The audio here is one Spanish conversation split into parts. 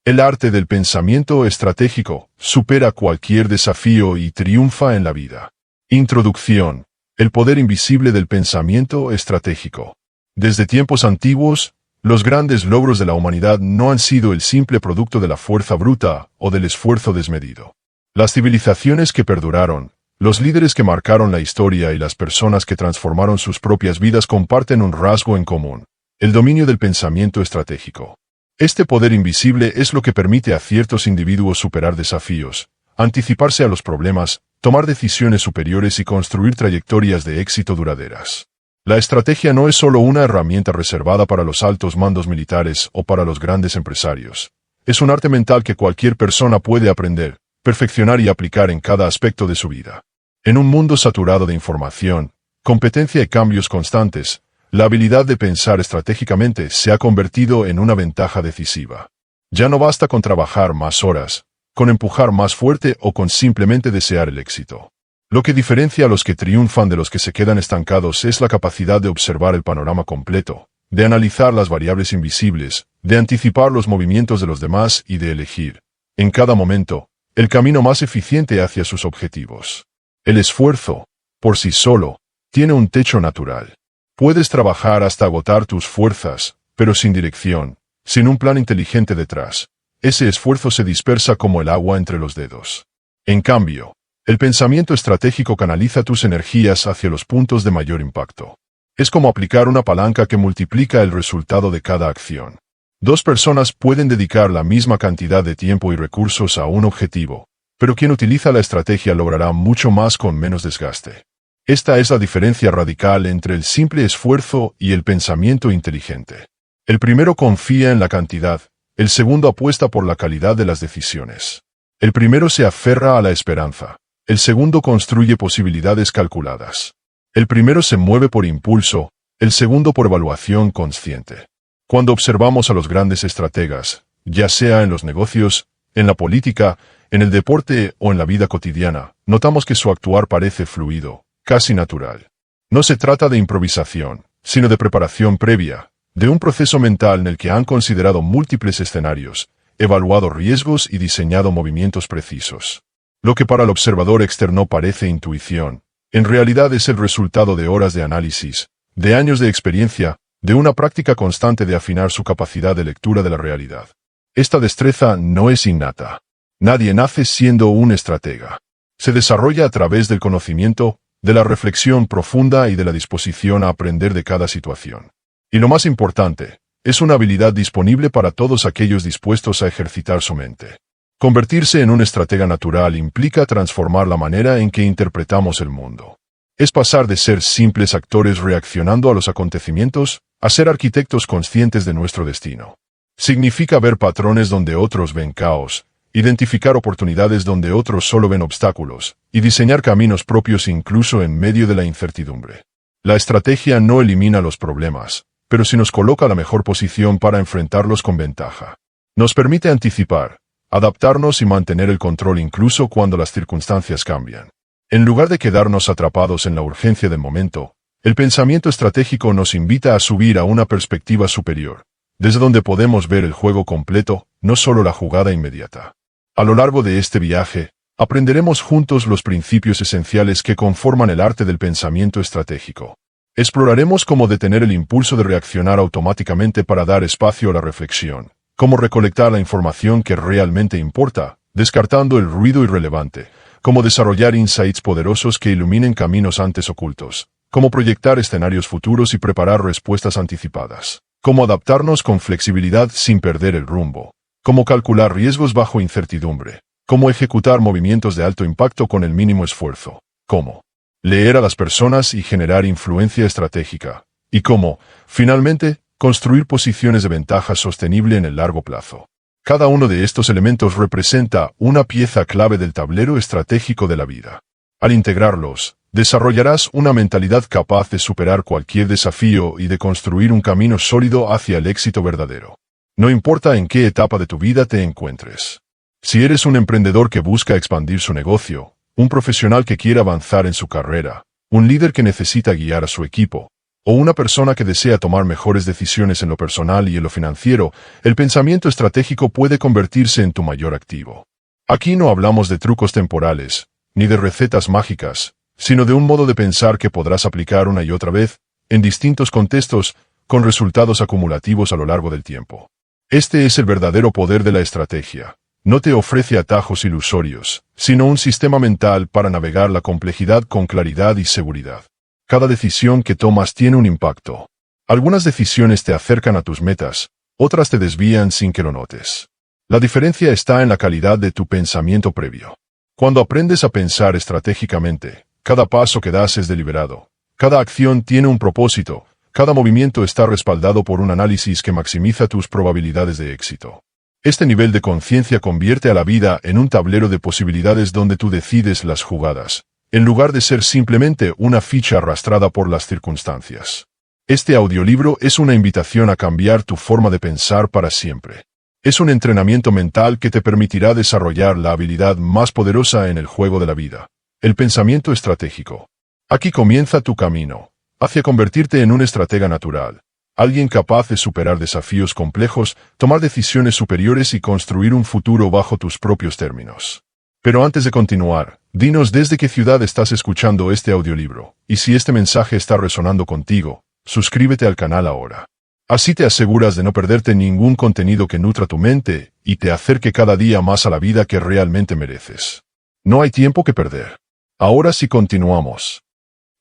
El arte del pensamiento estratégico supera cualquier desafío y triunfa en la vida. Introducción. El poder invisible del pensamiento estratégico. Desde tiempos antiguos, los grandes logros de la humanidad no han sido el simple producto de la fuerza bruta o del esfuerzo desmedido. Las civilizaciones que perduraron, los líderes que marcaron la historia y las personas que transformaron sus propias vidas comparten un rasgo en común: el dominio del pensamiento estratégico. Este poder invisible es lo que permite a ciertos individuos superar desafíos, anticiparse a los problemas, tomar decisiones superiores y construir trayectorias de éxito duraderas. La estrategia no es solo una herramienta reservada para los altos mandos militares o para los grandes empresarios. Es un arte mental que cualquier persona puede aprender, perfeccionar y aplicar en cada aspecto de su vida. En un mundo saturado de información, competencia y cambios constantes, la habilidad de pensar estratégicamente se ha convertido en una ventaja decisiva. Ya no basta con trabajar más horas, con empujar más fuerte o con simplemente desear el éxito. Lo que diferencia a los que triunfan de los que se quedan estancados es la capacidad de observar el panorama completo, de analizar las variables invisibles, de anticipar los movimientos de los demás y de elegir, en cada momento, el camino más eficiente hacia sus objetivos. El esfuerzo, por sí solo, tiene un techo natural. Puedes trabajar hasta agotar tus fuerzas, pero sin dirección, sin un plan inteligente detrás. Ese esfuerzo se dispersa como el agua entre los dedos. En cambio, el pensamiento estratégico canaliza tus energías hacia los puntos de mayor impacto. Es como aplicar una palanca que multiplica el resultado de cada acción. Dos personas pueden dedicar la misma cantidad de tiempo y recursos a un objetivo, pero quien utiliza la estrategia logrará mucho más con menos desgaste. Esta es la diferencia radical entre el simple esfuerzo y el pensamiento inteligente. El primero confía en la cantidad, el segundo apuesta por la calidad de las decisiones. El primero se aferra a la esperanza, el segundo construye posibilidades calculadas. El primero se mueve por impulso, el segundo por evaluación consciente. Cuando observamos a los grandes estrategas, ya sea en los negocios, en la política, en el deporte o en la vida cotidiana, notamos que su actuar parece fluido, casi natural. No se trata de improvisación, sino de preparación previa, de un proceso mental en el que han considerado múltiples escenarios, evaluado riesgos y diseñado movimientos precisos. Lo que para el observador externo parece intuición, en realidad es el resultado de horas de análisis, de años de experiencia, de una práctica constante de afinar su capacidad de lectura de la realidad. Esta destreza no es innata. Nadie nace siendo un estratega. Se desarrolla a través del conocimiento, de la reflexión profunda y de la disposición a aprender de cada situación. Y lo más importante, es una habilidad disponible para todos aquellos dispuestos a ejercitar su mente. Convertirse en un estratega natural implica transformar la manera en que interpretamos el mundo. Es pasar de ser simples actores reaccionando a los acontecimientos, a ser arquitectos conscientes de nuestro destino. Significa ver patrones donde otros ven caos, identificar oportunidades donde otros solo ven obstáculos, y diseñar caminos propios incluso en medio de la incertidumbre. La estrategia no elimina los problemas, pero sí nos coloca la mejor posición para enfrentarlos con ventaja. Nos permite anticipar, adaptarnos y mantener el control incluso cuando las circunstancias cambian. En lugar de quedarnos atrapados en la urgencia del momento, el pensamiento estratégico nos invita a subir a una perspectiva superior, desde donde podemos ver el juego completo, no solo la jugada inmediata. A lo largo de este viaje, aprenderemos juntos los principios esenciales que conforman el arte del pensamiento estratégico. Exploraremos cómo detener el impulso de reaccionar automáticamente para dar espacio a la reflexión, cómo recolectar la información que realmente importa, descartando el ruido irrelevante, cómo desarrollar insights poderosos que iluminen caminos antes ocultos, cómo proyectar escenarios futuros y preparar respuestas anticipadas, cómo adaptarnos con flexibilidad sin perder el rumbo, cómo calcular riesgos bajo incertidumbre, cómo ejecutar movimientos de alto impacto con el mínimo esfuerzo, cómo leer a las personas y generar influencia estratégica, y cómo, finalmente, construir posiciones de ventaja sostenible en el largo plazo. Cada uno de estos elementos representa una pieza clave del tablero estratégico de la vida. Al integrarlos, desarrollarás una mentalidad capaz de superar cualquier desafío y de construir un camino sólido hacia el éxito verdadero. No importa en qué etapa de tu vida te encuentres. Si eres un emprendedor que busca expandir su negocio, un profesional que quiere avanzar en su carrera, un líder que necesita guiar a su equipo, o una persona que desea tomar mejores decisiones en lo personal y en lo financiero, el pensamiento estratégico puede convertirse en tu mayor activo. Aquí no hablamos de trucos temporales, ni de recetas mágicas, sino de un modo de pensar que podrás aplicar una y otra vez, en distintos contextos, con resultados acumulativos a lo largo del tiempo. Este es el verdadero poder de la estrategia. No te ofrece atajos ilusorios, sino un sistema mental para navegar la complejidad con claridad y seguridad. Cada decisión que tomas tiene un impacto. Algunas decisiones te acercan a tus metas, otras te desvían sin que lo notes. La diferencia está en la calidad de tu pensamiento previo. Cuando aprendes a pensar estratégicamente, cada paso que das es deliberado. Cada acción tiene un propósito, cada movimiento está respaldado por un análisis que maximiza tus probabilidades de éxito. Este nivel de conciencia convierte a la vida en un tablero de posibilidades donde tú decides las jugadas, en lugar de ser simplemente una ficha arrastrada por las circunstancias. Este audiolibro es una invitación a cambiar tu forma de pensar para siempre. Es un entrenamiento mental que te permitirá desarrollar la habilidad más poderosa en el juego de la vida, el pensamiento estratégico. Aquí comienza tu camino, hacia convertirte en un estratega natural, alguien capaz de superar desafíos complejos, tomar decisiones superiores y construir un futuro bajo tus propios términos. Pero antes de continuar, dinos desde qué ciudad estás escuchando este audiolibro, y si este mensaje está resonando contigo, suscríbete al canal ahora. Así te aseguras de no perderte ningún contenido que nutra tu mente y te acerque cada día más a la vida que realmente mereces. No hay tiempo que perder. Ahora sí continuamos.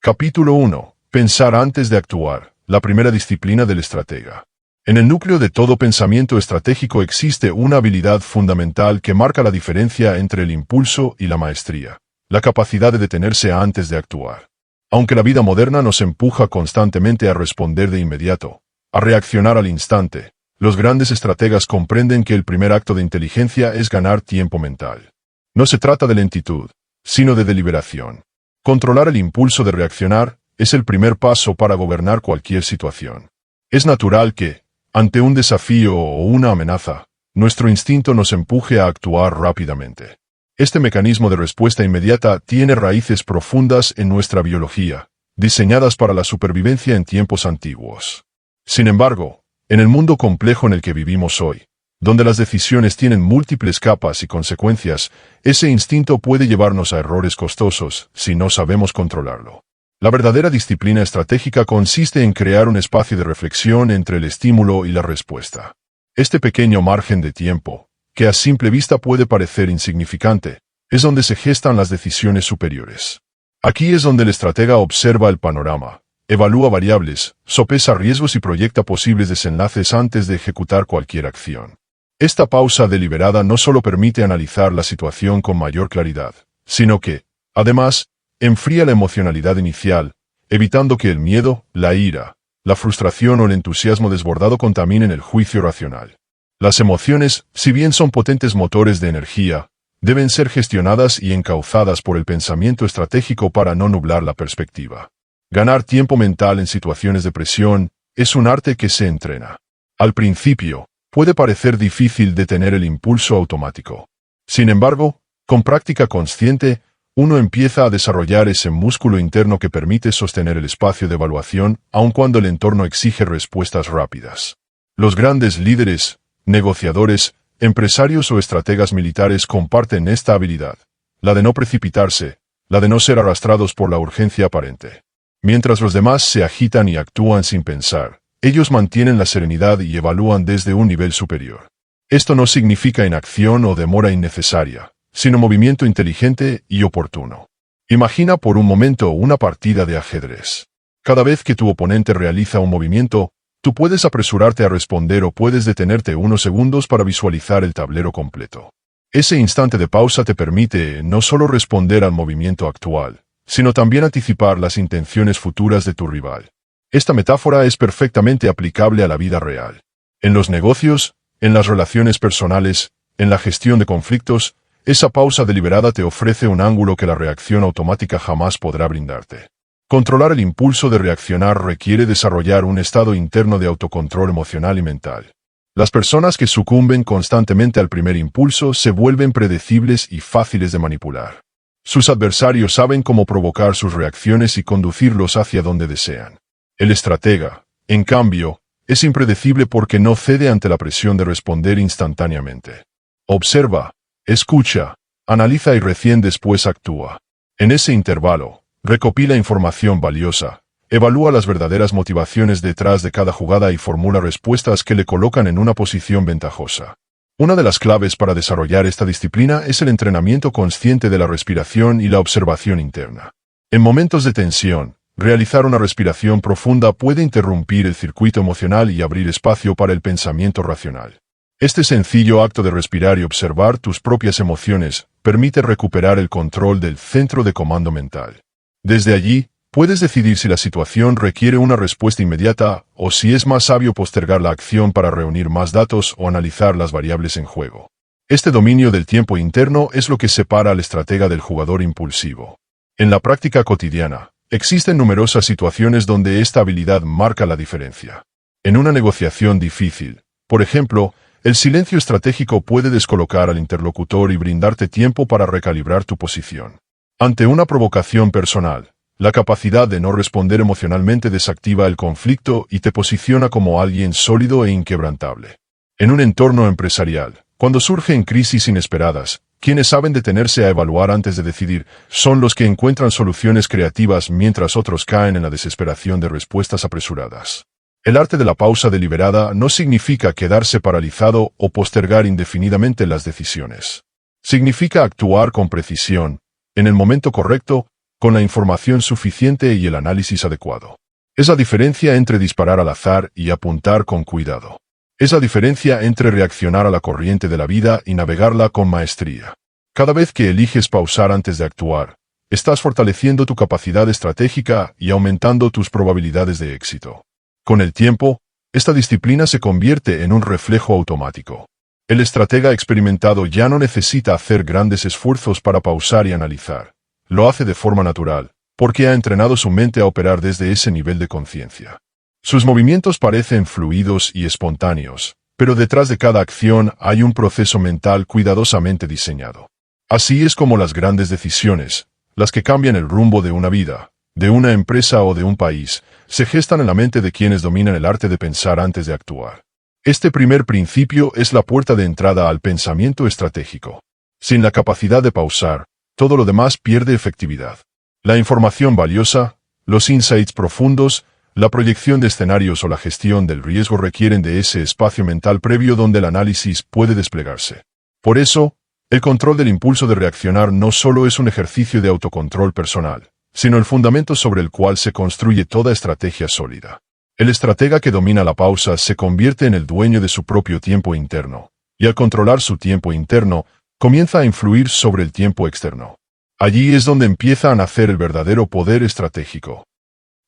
Capítulo 1. Pensar antes de actuar, la primera disciplina del estratega. En el núcleo de todo pensamiento estratégico existe una habilidad fundamental que marca la diferencia entre el impulso y la maestría, la capacidad de detenerse antes de actuar. Aunque la vida moderna nos empuja constantemente a responder de inmediato, a reaccionar al instante, los grandes estrategas comprenden que el primer acto de inteligencia es ganar tiempo mental. No se trata de lentitud, sino de deliberación. Controlar el impulso de reaccionar es el primer paso para gobernar cualquier situación. Es natural que, ante un desafío o una amenaza, nuestro instinto nos empuje a actuar rápidamente. Este mecanismo de respuesta inmediata tiene raíces profundas en nuestra biología, diseñadas para la supervivencia en tiempos antiguos. Sin embargo, en el mundo complejo en el que vivimos hoy, donde las decisiones tienen múltiples capas y consecuencias, ese instinto puede llevarnos a errores costosos si no sabemos controlarlo. La verdadera disciplina estratégica consiste en crear un espacio de reflexión entre el estímulo y la respuesta. Este pequeño margen de tiempo, que a simple vista puede parecer insignificante, es donde se gestan las decisiones superiores. Aquí es donde el estratega observa el panorama, evalúa variables, sopesa riesgos y proyecta posibles desenlaces antes de ejecutar cualquier acción. Esta pausa deliberada no solo permite analizar la situación con mayor claridad, sino que, además, enfría la emocionalidad inicial, evitando que el miedo, la ira, la frustración o el entusiasmo desbordado contaminen el juicio racional. Las emociones, si bien son potentes motores de energía, deben ser gestionadas y encauzadas por el pensamiento estratégico para no nublar la perspectiva. Ganar tiempo mental en situaciones de presión es un arte que se entrena. Al principio, puede parecer difícil detener el impulso automático. Sin embargo, con práctica consciente, uno empieza a desarrollar ese músculo interno que permite sostener el espacio de evaluación aun cuando el entorno exige respuestas rápidas. Los grandes líderes, negociadores, empresarios o estrategas militares comparten esta habilidad, la de no precipitarse, la de no ser arrastrados por la urgencia aparente. Mientras los demás se agitan y actúan sin pensar, ellos mantienen la serenidad y evalúan desde un nivel superior. Esto no significa inacción o demora innecesaria, sino movimiento inteligente y oportuno. Imagina por un momento una partida de ajedrez. Cada vez que tu oponente realiza un movimiento, tú puedes apresurarte a responder o puedes detenerte unos segundos para visualizar el tablero completo. Ese instante de pausa te permite no solo responder al movimiento actual, sino también anticipar las intenciones futuras de tu rival. Esta metáfora es perfectamente aplicable a la vida real. En los negocios, en las relaciones personales, en la gestión de conflictos, esa pausa deliberada te ofrece un ángulo que la reacción automática jamás podrá brindarte. Controlar el impulso de reaccionar requiere desarrollar un estado interno de autocontrol emocional y mental. Las personas que sucumben constantemente al primer impulso se vuelven predecibles y fáciles de manipular. Sus adversarios saben cómo provocar sus reacciones y conducirlos hacia donde desean. El estratega, en cambio, es impredecible porque no cede ante la presión de responder instantáneamente. Observa, escucha, analiza y recién después actúa. En ese intervalo, recopila información valiosa, evalúa las verdaderas motivaciones detrás de cada jugada y formula respuestas que le colocan en una posición ventajosa. Una de las claves para desarrollar esta disciplina es el entrenamiento consciente de la respiración y la observación interna. En momentos de tensión, realizar una respiración profunda puede interrumpir el circuito emocional y abrir espacio para el pensamiento racional. Este sencillo acto de respirar y observar tus propias emociones permite recuperar el control del centro de comando mental. Desde allí, puedes decidir si la situación requiere una respuesta inmediata o si es más sabio postergar la acción para reunir más datos o analizar las variables en juego. Este dominio del tiempo interno es lo que separa al estratega del jugador impulsivo. En la práctica cotidiana, existen numerosas situaciones donde esta habilidad marca la diferencia. En una negociación difícil, por ejemplo, el silencio estratégico puede descolocar al interlocutor y brindarte tiempo para recalibrar tu posición. Ante una provocación personal, la capacidad de no responder emocionalmente desactiva el conflicto y te posiciona como alguien sólido e inquebrantable. En un entorno empresarial, cuando surgen crisis inesperadas, quienes saben detenerse a evaluar antes de decidir son los que encuentran soluciones creativas mientras otros caen en la desesperación de respuestas apresuradas. El arte de la pausa deliberada no significa quedarse paralizado o postergar indefinidamente las decisiones. Significa actuar con precisión, en el momento correcto, con la información suficiente y el análisis adecuado. Es la diferencia entre disparar al azar y apuntar con cuidado. Es la diferencia entre reaccionar a la corriente de la vida y navegarla con maestría. Cada vez que eliges pausar antes de actuar, estás fortaleciendo tu capacidad estratégica y aumentando tus probabilidades de éxito. Con el tiempo, esta disciplina se convierte en un reflejo automático. El estratega experimentado ya no necesita hacer grandes esfuerzos para pausar y analizar. Lo hace de forma natural, porque ha entrenado su mente a operar desde ese nivel de conciencia. Sus movimientos parecen fluidos y espontáneos, pero detrás de cada acción hay un proceso mental cuidadosamente diseñado. Así es como las grandes decisiones, las que cambian el rumbo de una vida, de una empresa o de un país, se gestan en la mente de quienes dominan el arte de pensar antes de actuar. Este primer principio es la puerta de entrada al pensamiento estratégico. Sin la capacidad de pausar, todo lo demás pierde efectividad. La información valiosa, los insights profundos, la proyección de escenarios o la gestión del riesgo requieren de ese espacio mental previo donde el análisis puede desplegarse. Por eso, el control del impulso de reaccionar no solo es un ejercicio de autocontrol personal, sino el fundamento sobre el cual se construye toda estrategia sólida. El estratega que domina la pausa se convierte en el dueño de su propio tiempo interno, y al controlar su tiempo interno, comienza a influir sobre el tiempo externo. Allí es donde empieza a nacer el verdadero poder estratégico.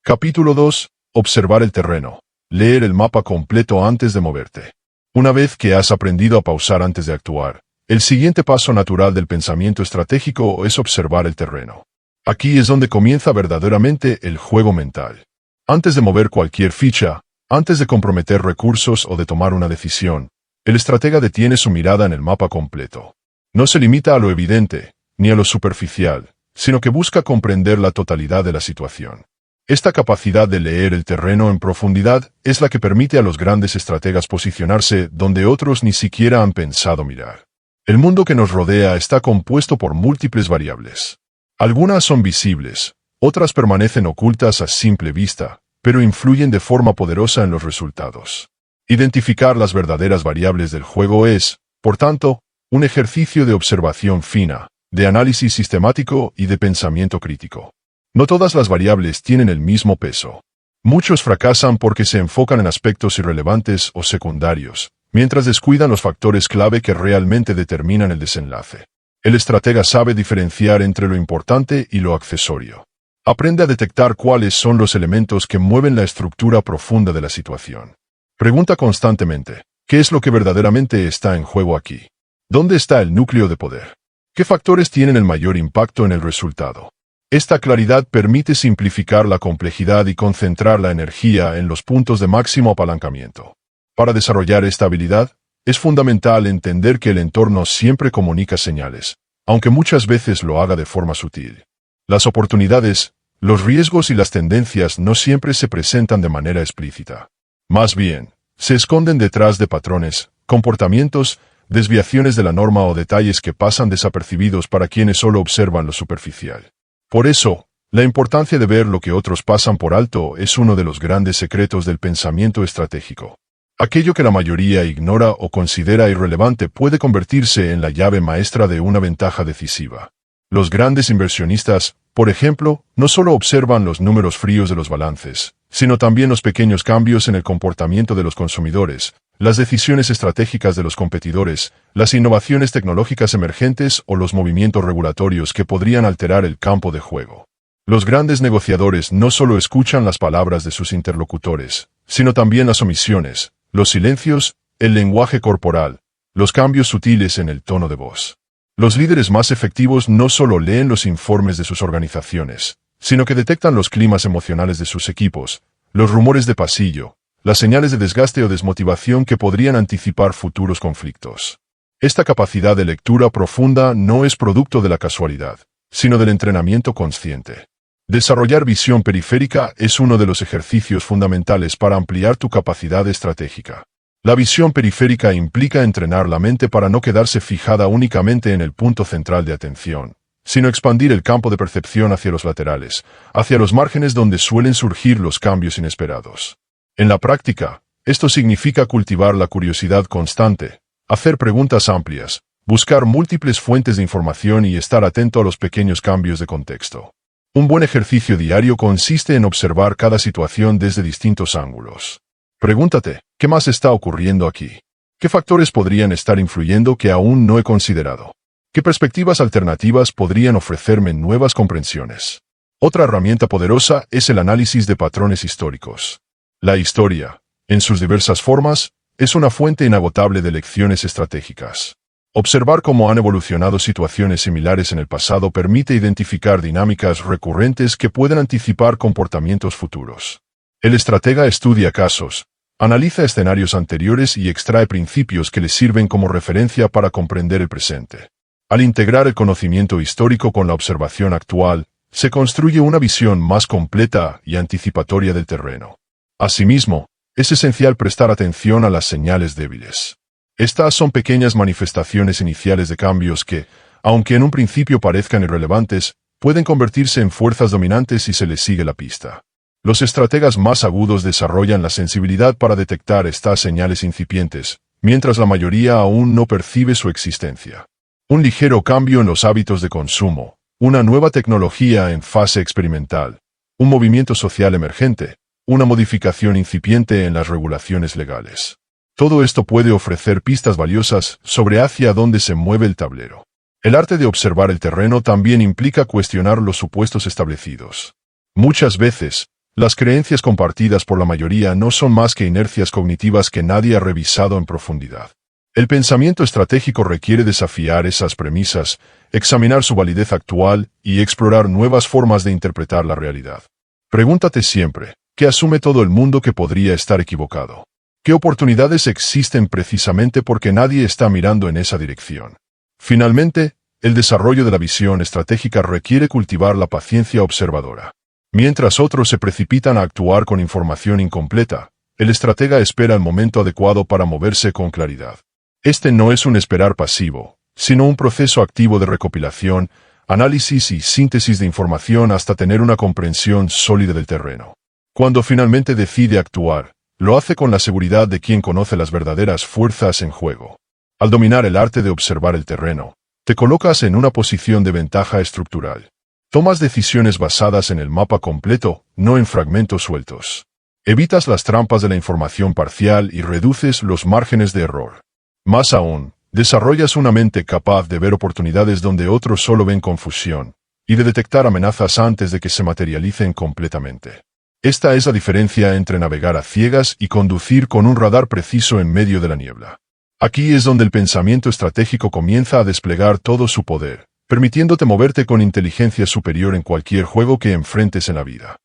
Capítulo 2. Observar el terreno. Leer el mapa completo antes de moverte. Una vez que has aprendido a pausar antes de actuar, el siguiente paso natural del pensamiento estratégico es observar el terreno. Aquí es donde comienza verdaderamente el juego mental. Antes de mover cualquier ficha, antes de comprometer recursos o de tomar una decisión, el estratega detiene su mirada en el mapa completo. No se limita a lo evidente, ni a lo superficial, sino que busca comprender la totalidad de la situación. Esta capacidad de leer el terreno en profundidad es la que permite a los grandes estrategas posicionarse donde otros ni siquiera han pensado mirar. El mundo que nos rodea está compuesto por múltiples variables. Algunas son visibles, otras permanecen ocultas a simple vista, pero influyen de forma poderosa en los resultados. Identificar las verdaderas variables del juego es, por tanto, un ejercicio de observación fina, de análisis sistemático y de pensamiento crítico. No todas las variables tienen el mismo peso. Muchos fracasan porque se enfocan en aspectos irrelevantes o secundarios, mientras descuidan los factores clave que realmente determinan el desenlace. El estratega sabe diferenciar entre lo importante y lo accesorio. Aprende a detectar cuáles son los elementos que mueven la estructura profunda de la situación. Pregunta constantemente, ¿qué es lo que verdaderamente está en juego aquí? ¿Dónde está el núcleo de poder? ¿Qué factores tienen el mayor impacto en el resultado? Esta claridad permite simplificar la complejidad y concentrar la energía en los puntos de máximo apalancamiento. Para desarrollar esta habilidad, es fundamental entender que el entorno siempre comunica señales, aunque muchas veces lo haga de forma sutil. Las oportunidades, los riesgos y las tendencias no siempre se presentan de manera explícita. Más bien, se esconden detrás de patrones, comportamientos, desviaciones de la norma o detalles que pasan desapercibidos para quienes solo observan lo superficial. Por eso, la importancia de ver lo que otros pasan por alto es uno de los grandes secretos del pensamiento estratégico. Aquello que la mayoría ignora o considera irrelevante puede convertirse en la llave maestra de una ventaja decisiva. Los grandes inversionistas, por ejemplo, no solo observan los números fríos de los balances, sino también los pequeños cambios en el comportamiento de los consumidores, las decisiones estratégicas de los competidores, las innovaciones tecnológicas emergentes o los movimientos regulatorios que podrían alterar el campo de juego. Los grandes negociadores no solo escuchan las palabras de sus interlocutores, sino también las omisiones, los silencios, el lenguaje corporal, los cambios sutiles en el tono de voz. Los líderes más efectivos no solo leen los informes de sus organizaciones, sino que detectan los climas emocionales de sus equipos, los rumores de pasillo, las señales de desgaste o desmotivación que podrían anticipar futuros conflictos. Esta capacidad de lectura profunda no es producto de la casualidad, sino del entrenamiento consciente. Desarrollar visión periférica es uno de los ejercicios fundamentales para ampliar tu capacidad estratégica. La visión periférica implica entrenar la mente para no quedarse fijada únicamente en el punto central de atención, sino expandir el campo de percepción hacia los laterales, hacia los márgenes donde suelen surgir los cambios inesperados. En la práctica, esto significa cultivar la curiosidad constante, hacer preguntas amplias, buscar múltiples fuentes de información y estar atento a los pequeños cambios de contexto. Un buen ejercicio diario consiste en observar cada situación desde distintos ángulos. Pregúntate, ¿qué más está ocurriendo aquí? ¿Qué factores podrían estar influyendo que aún no he considerado? ¿Qué perspectivas alternativas podrían ofrecerme nuevas comprensiones? Otra herramienta poderosa es el análisis de patrones históricos. La historia, en sus diversas formas, es una fuente inagotable de lecciones estratégicas. Observar cómo han evolucionado situaciones similares en el pasado permite identificar dinámicas recurrentes que pueden anticipar comportamientos futuros. El estratega estudia casos, analiza escenarios anteriores y extrae principios que le sirven como referencia para comprender el presente. Al integrar el conocimiento histórico con la observación actual, se construye una visión más completa y anticipatoria del terreno. Asimismo, es esencial prestar atención a las señales débiles. Estas son pequeñas manifestaciones iniciales de cambios que, aunque en un principio parezcan irrelevantes, pueden convertirse en fuerzas dominantes si se les sigue la pista. Los estrategas más agudos desarrollan la sensibilidad para detectar estas señales incipientes, mientras la mayoría aún no percibe su existencia. Un ligero cambio en los hábitos de consumo, una nueva tecnología en fase experimental, un movimiento social emergente, una modificación incipiente en las regulaciones legales. Todo esto puede ofrecer pistas valiosas sobre hacia dónde se mueve el tablero. El arte de observar el terreno también implica cuestionar los supuestos establecidos. Muchas veces, las creencias compartidas por la mayoría no son más que inercias cognitivas que nadie ha revisado en profundidad. El pensamiento estratégico requiere desafiar esas premisas, examinar su validez actual y explorar nuevas formas de interpretar la realidad. Pregúntate siempre, ¿qué asume todo el mundo que podría estar equivocado? ¿Qué oportunidades existen precisamente porque nadie está mirando en esa dirección? Finalmente, el desarrollo de la visión estratégica requiere cultivar la paciencia observadora. Mientras otros se precipitan a actuar con información incompleta, el estratega espera el momento adecuado para moverse con claridad. Este no es un esperar pasivo, sino un proceso activo de recopilación, análisis y síntesis de información hasta tener una comprensión sólida del terreno. Cuando finalmente decide actuar, lo hace con la seguridad de quien conoce las verdaderas fuerzas en juego. Al dominar el arte de observar el terreno, te colocas en una posición de ventaja estructural. Tomas decisiones basadas en el mapa completo, no en fragmentos sueltos. Evitas las trampas de la información parcial y reduces los márgenes de error. Más aún, desarrollas una mente capaz de ver oportunidades donde otros solo ven confusión, y de detectar amenazas antes de que se materialicen completamente. Esta es la diferencia entre navegar a ciegas y conducir con un radar preciso en medio de la niebla. Aquí es donde el pensamiento estratégico comienza a desplegar todo su poder, permitiéndote moverte con inteligencia superior en cualquier juego que enfrentes en la vida.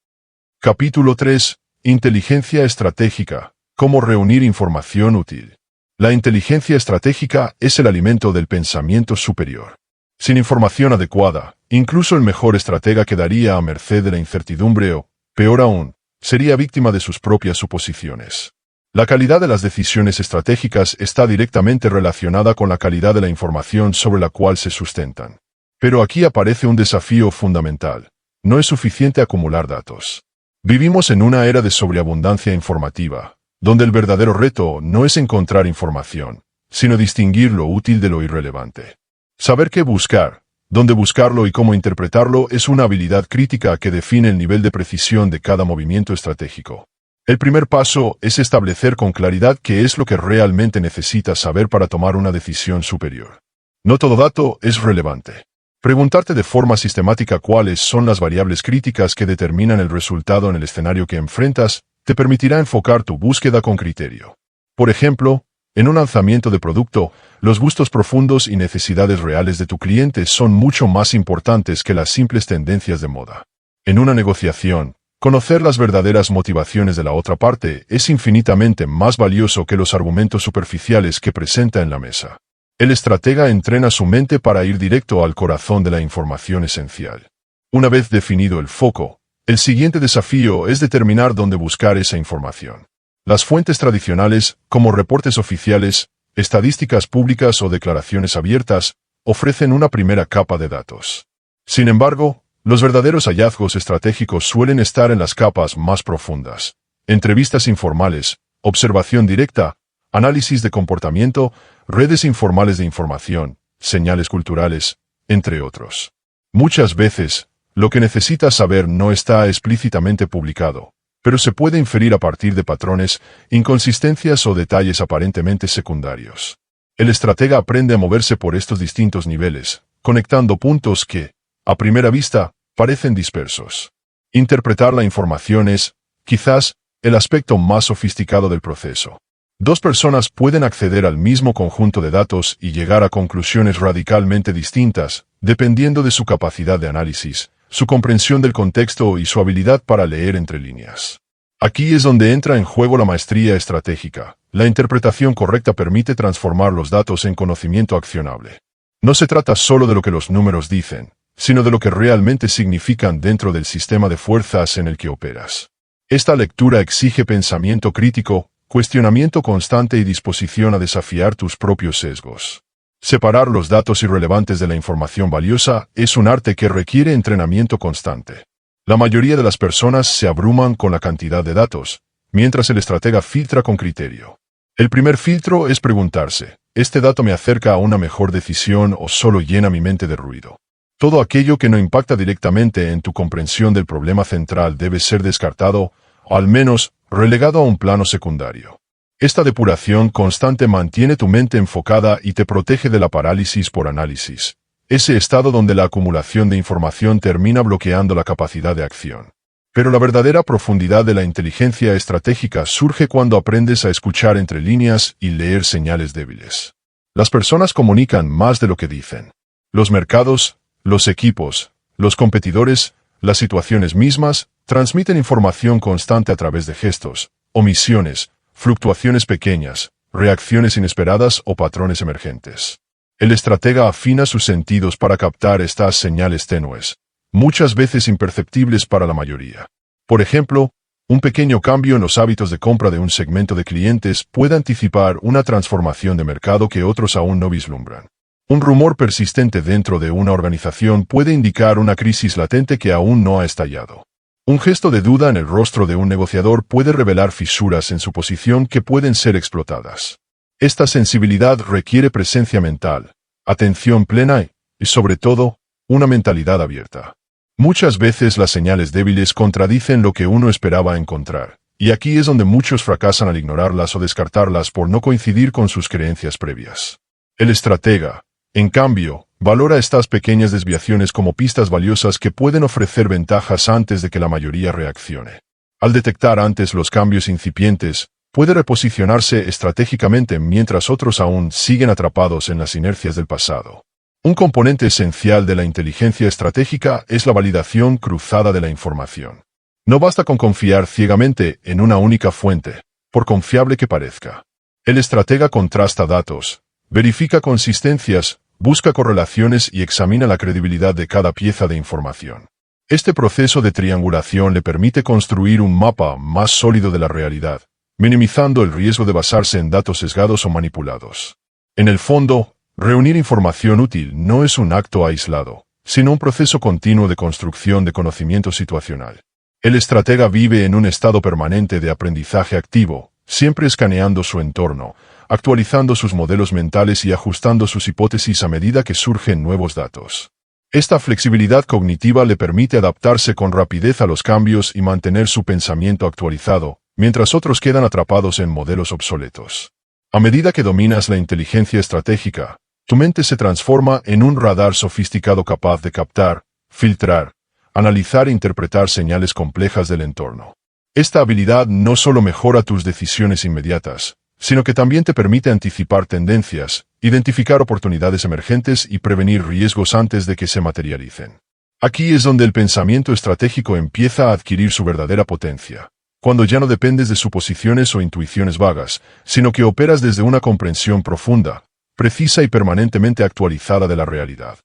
Capítulo 3. Inteligencia estratégica. Cómo reunir información útil. La inteligencia estratégica es el alimento del pensamiento superior. Sin información adecuada, incluso el mejor estratega quedaría a merced de la incertidumbre o, peor aún, sería víctima de sus propias suposiciones. La calidad de las decisiones estratégicas está directamente relacionada con la calidad de la información sobre la cual se sustentan. Pero aquí aparece un desafío fundamental. No es suficiente acumular datos. Vivimos en una era de sobreabundancia informativa, donde el verdadero reto no es encontrar información, sino distinguir lo útil de lo irrelevante. Saber qué buscar, dónde buscarlo y cómo interpretarlo es una habilidad crítica que define el nivel de precisión de cada movimiento estratégico. El primer paso es establecer con claridad qué es lo que realmente necesitas saber para tomar una decisión superior. No todo dato es relevante. Preguntarte de forma sistemática cuáles son las variables críticas que determinan el resultado en el escenario que enfrentas te permitirá enfocar tu búsqueda con criterio. Por ejemplo, en un lanzamiento de producto, los gustos profundos y necesidades reales de tu cliente son mucho más importantes que las simples tendencias de moda. En una negociación, conocer las verdaderas motivaciones de la otra parte es infinitamente más valioso que los argumentos superficiales que presenta en la mesa. El estratega entrena su mente para ir directo al corazón de la información esencial. Una vez definido el foco, el siguiente desafío es determinar dónde buscar esa información. Las fuentes tradicionales, como reportes oficiales, estadísticas públicas o declaraciones abiertas, ofrecen una primera capa de datos. Sin embargo, los verdaderos hallazgos estratégicos suelen estar en las capas más profundas. Entrevistas informales, observación directa, análisis de comportamiento, redes informales de información, señales culturales, entre otros. Muchas veces, lo que necesitas saber no está explícitamente publicado, pero se puede inferir a partir de patrones, inconsistencias o detalles aparentemente secundarios. El estratega aprende a moverse por estos distintos niveles, conectando puntos que, a primera vista, parecen dispersos. Interpretar la información es, quizás, el aspecto más sofisticado del proceso. Dos personas pueden acceder al mismo conjunto de datos y llegar a conclusiones radicalmente distintas, dependiendo de su capacidad de análisis, su comprensión del contexto y su habilidad para leer entre líneas. Aquí es donde entra en juego la maestría estratégica. La interpretación correcta permite transformar los datos en conocimiento accionable. No se trata solo de lo que los números dicen, sino de lo que realmente significan dentro del sistema de fuerzas en el que operas. Esta lectura exige pensamiento crítico, cuestionamiento constante y disposición a desafiar tus propios sesgos. Separar los datos irrelevantes de la información valiosa es un arte que requiere entrenamiento constante. La mayoría de las personas se abruman con la cantidad de datos, mientras el estratega filtra con criterio. El primer filtro es preguntarse, ¿este dato me acerca a una mejor decisión o solo llena mi mente de ruido? Todo aquello que no impacta directamente en tu comprensión del problema central debe ser descartado, o al menos relegado a un plano secundario. Esta depuración constante mantiene tu mente enfocada y te protege de la parálisis por análisis, ese estado donde la acumulación de información termina bloqueando la capacidad de acción. Pero la verdadera profundidad de la inteligencia estratégica surge cuando aprendes a escuchar entre líneas y leer señales débiles. Las personas comunican más de lo que dicen. Los mercados, los equipos, los competidores, las situaciones mismas, transmiten información constante a través de gestos, omisiones, fluctuaciones pequeñas, reacciones inesperadas o patrones emergentes. El estratega afina sus sentidos para captar estas señales tenues, muchas veces imperceptibles para la mayoría. Por ejemplo, un pequeño cambio en los hábitos de compra de un segmento de clientes puede anticipar una transformación de mercado que otros aún no vislumbran. Un rumor persistente dentro de una organización puede indicar una crisis latente que aún no ha estallado. Un gesto de duda en el rostro de un negociador puede revelar fisuras en su posición que pueden ser explotadas. Esta sensibilidad requiere presencia mental, atención plena y, sobre todo, una mentalidad abierta. Muchas veces las señales débiles contradicen lo que uno esperaba encontrar, y aquí es donde muchos fracasan al ignorarlas o descartarlas por no coincidir con sus creencias previas. El estratega, en cambio, valora estas pequeñas desviaciones como pistas valiosas que pueden ofrecer ventajas antes de que la mayoría reaccione. Al detectar antes los cambios incipientes, puede reposicionarse estratégicamente mientras otros aún siguen atrapados en las inercias del pasado. Un componente esencial de la inteligencia estratégica es la validación cruzada de la información. No basta con confiar ciegamente en una única fuente, por confiable que parezca. El estratega contrasta datos, verifica consistencias, busca correlaciones y examina la credibilidad de cada pieza de información. Este proceso de triangulación le permite construir un mapa más sólido de la realidad, minimizando el riesgo de basarse en datos sesgados o manipulados. En el fondo, reunir información útil no es un acto aislado, sino un proceso continuo de construcción de conocimiento situacional. El estratega vive en un estado permanente de aprendizaje activo, siempre escaneando su entorno, actualizando sus modelos mentales y ajustando sus hipótesis a medida que surgen nuevos datos. Esta flexibilidad cognitiva le permite adaptarse con rapidez a los cambios y mantener su pensamiento actualizado, mientras otros quedan atrapados en modelos obsoletos. A medida que dominas la inteligencia estratégica, tu mente se transforma en un radar sofisticado capaz de captar, filtrar, analizar e interpretar señales complejas del entorno. Esta habilidad no solo mejora tus decisiones inmediatas, sino que también te permite anticipar tendencias, identificar oportunidades emergentes y prevenir riesgos antes de que se materialicen. Aquí es donde el pensamiento estratégico empieza a adquirir su verdadera potencia, cuando ya no dependes de suposiciones o intuiciones vagas, sino que operas desde una comprensión profunda, precisa y permanentemente actualizada de la realidad.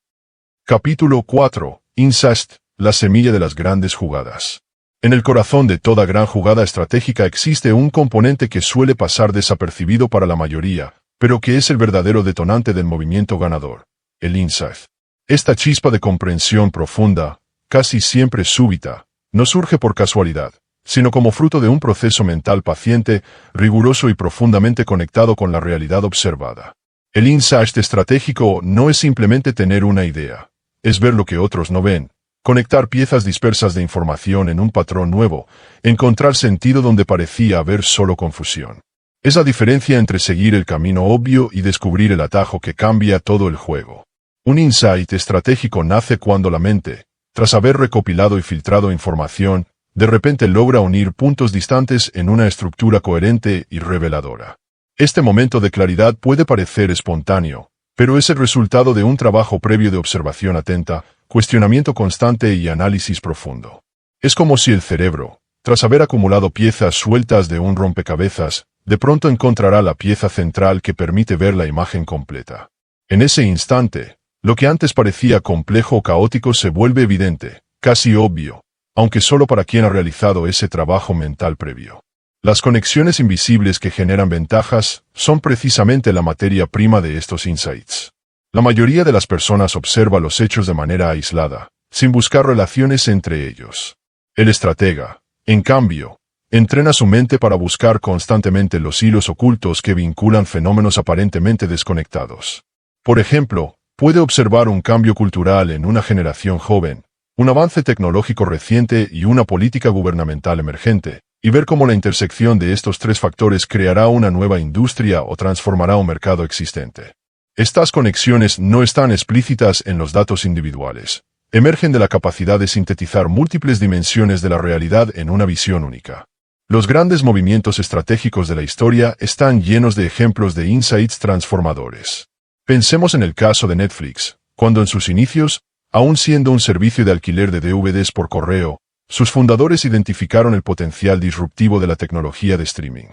Capítulo 4. Insight, la semilla de las grandes jugadas. En el corazón de toda gran jugada estratégica existe un componente que suele pasar desapercibido para la mayoría, pero que es el verdadero detonante del movimiento ganador: el insight. Esta chispa de comprensión profunda, casi siempre súbita, no surge por casualidad, sino como fruto de un proceso mental paciente, riguroso y profundamente conectado con la realidad observada. El insight estratégico no es simplemente tener una idea, es ver lo que otros no ven, conectar piezas dispersas de información en un patrón nuevo, encontrar sentido donde parecía haber solo confusión. Es la diferencia entre seguir el camino obvio y descubrir el atajo que cambia todo el juego. Un insight estratégico nace cuando la mente, tras haber recopilado y filtrado información, de repente logra unir puntos distantes en una estructura coherente y reveladora. Este momento de claridad puede parecer espontáneo, pero es el resultado de un trabajo previo de observación atenta, cuestionamiento constante y análisis profundo. Es como si el cerebro, tras haber acumulado piezas sueltas de un rompecabezas, de pronto encontrará la pieza central que permite ver la imagen completa. En ese instante, lo que antes parecía complejo o caótico se vuelve evidente, casi obvio, aunque solo para quien ha realizado ese trabajo mental previo. Las conexiones invisibles que generan ventajas son precisamente la materia prima de estos insights. La mayoría de las personas observa los hechos de manera aislada, sin buscar relaciones entre ellos. El estratega, en cambio, entrena su mente para buscar constantemente los hilos ocultos que vinculan fenómenos aparentemente desconectados. Por ejemplo, puede observar un cambio cultural en una generación joven, un avance tecnológico reciente y una política gubernamental emergente, y ver cómo la intersección de estos tres factores creará una nueva industria o transformará un mercado existente. Estas conexiones no están explícitas en los datos individuales. Emergen de la capacidad de sintetizar múltiples dimensiones de la realidad en una visión única. Los grandes movimientos estratégicos de la historia están llenos de ejemplos de insights transformadores. Pensemos en el caso de Netflix, cuando en sus inicios, aún siendo un servicio de alquiler de DVDs por correo, sus fundadores identificaron el potencial disruptivo de la tecnología de streaming.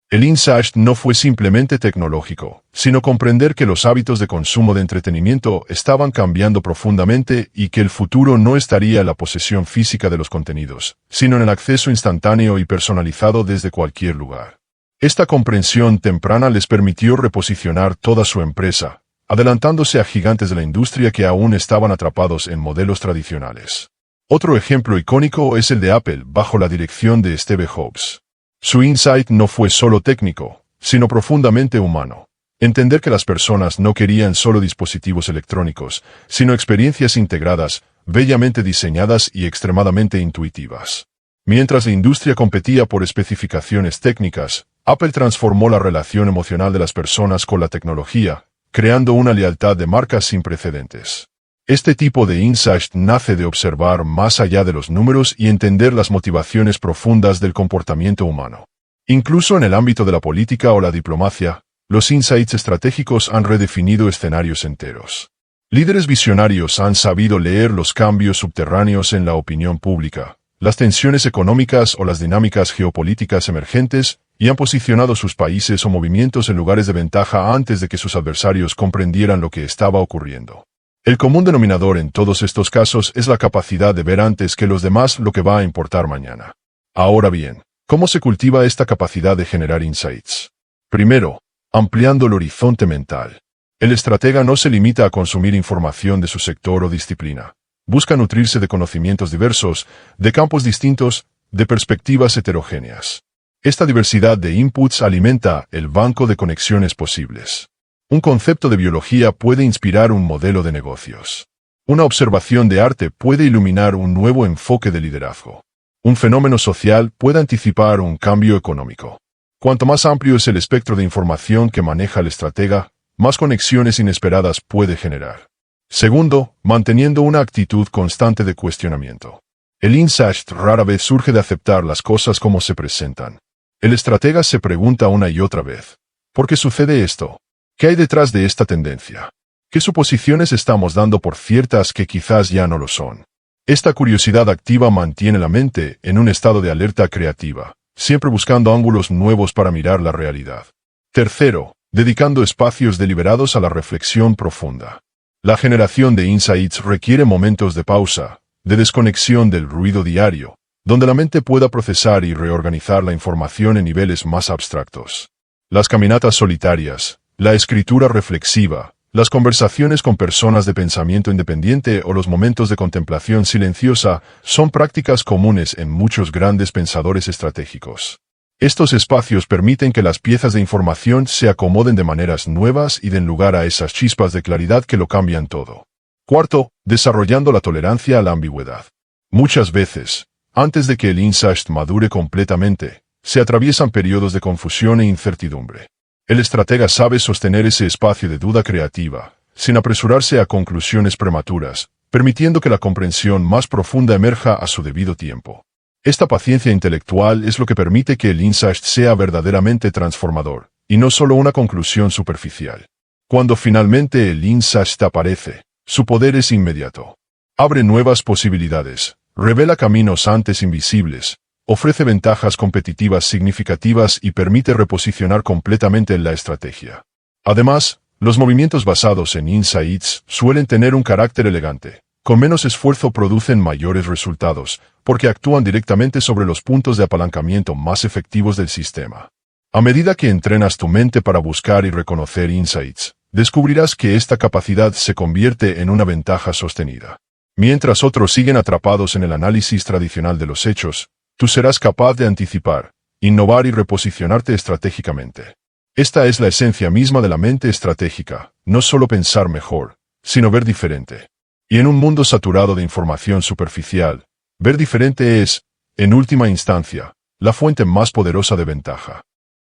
El insight no fue simplemente tecnológico, sino comprender que los hábitos de consumo de entretenimiento estaban cambiando profundamente y que el futuro no estaría en la posesión física de los contenidos, sino en el acceso instantáneo y personalizado desde cualquier lugar. Esta comprensión temprana les permitió reposicionar toda su empresa, adelantándose a gigantes de la industria que aún estaban atrapados en modelos tradicionales. Otro ejemplo icónico es el de Apple bajo la dirección de Steve Jobs. Su insight no fue solo técnico, sino profundamente humano. Entender que las personas no querían solo dispositivos electrónicos, sino experiencias integradas, bellamente diseñadas y extremadamente intuitivas. Mientras la industria competía por especificaciones técnicas, Apple transformó la relación emocional de las personas con la tecnología, creando una lealtad de marca sin precedentes. Este tipo de insight nace de observar más allá de los números y entender las motivaciones profundas del comportamiento humano. Incluso en el ámbito de la política o la diplomacia, los insights estratégicos han redefinido escenarios enteros. Líderes visionarios han sabido leer los cambios subterráneos en la opinión pública, las tensiones económicas o las dinámicas geopolíticas emergentes, y han posicionado sus países o movimientos en lugares de ventaja antes de que sus adversarios comprendieran lo que estaba ocurriendo. El común denominador en todos estos casos es la capacidad de ver antes que los demás lo que va a importar mañana. Ahora bien, ¿cómo se cultiva esta capacidad de generar insights? Primero, ampliando el horizonte mental. El estratega no se limita a consumir información de su sector o disciplina. Busca nutrirse de conocimientos diversos, de campos distintos, de perspectivas heterogéneas. Esta diversidad de inputs alimenta el banco de conexiones posibles. Un concepto de biología puede inspirar un modelo de negocios. Una observación de arte puede iluminar un nuevo enfoque de liderazgo. Un fenómeno social puede anticipar un cambio económico. Cuanto más amplio es el espectro de información que maneja el estratega, más conexiones inesperadas puede generar. Segundo, manteniendo una actitud constante de cuestionamiento. El insight rara vez surge de aceptar las cosas como se presentan. El estratega se pregunta una y otra vez: ¿por qué sucede esto? ¿Qué hay detrás de esta tendencia? ¿Qué suposiciones estamos dando por ciertas que quizás ya no lo son? Esta curiosidad activa mantiene la mente en un estado de alerta creativa, siempre buscando ángulos nuevos para mirar la realidad. Tercero, dedicando espacios deliberados a la reflexión profunda. La generación de insights requiere momentos de pausa, de desconexión del ruido diario, donde la mente pueda procesar y reorganizar la información en niveles más abstractos. Las caminatas solitarias, la escritura reflexiva, las conversaciones con personas de pensamiento independiente o los momentos de contemplación silenciosa son prácticas comunes en muchos grandes pensadores estratégicos. Estos espacios permiten que las piezas de información se acomoden de maneras nuevas y den lugar a esas chispas de claridad que lo cambian todo. Cuarto, desarrollando la tolerancia a la ambigüedad. Muchas veces, antes de que el insight madure completamente, se atraviesan periodos de confusión e incertidumbre. El estratega sabe sostener ese espacio de duda creativa, sin apresurarse a conclusiones prematuras, permitiendo que la comprensión más profunda emerja a su debido tiempo. Esta paciencia intelectual es lo que permite que el insight sea verdaderamente transformador, y no solo una conclusión superficial. Cuando finalmente el insight aparece, su poder es inmediato. Abre nuevas posibilidades, revela caminos antes invisibles, ofrece ventajas competitivas significativas y permite reposicionar completamente la estrategia. Además, los movimientos basados en insights suelen tener un carácter elegante. Con menos esfuerzo producen mayores resultados, porque actúan directamente sobre los puntos de apalancamiento más efectivos del sistema. A medida que entrenas tu mente para buscar y reconocer insights, descubrirás que esta capacidad se convierte en una ventaja sostenida. Mientras otros siguen atrapados en el análisis tradicional de los hechos, tú serás capaz de anticipar, innovar y reposicionarte estratégicamente. Esta es la esencia misma de la mente estratégica, no solo pensar mejor, sino ver diferente. Y en un mundo saturado de información superficial, ver diferente es, en última instancia, la fuente más poderosa de ventaja.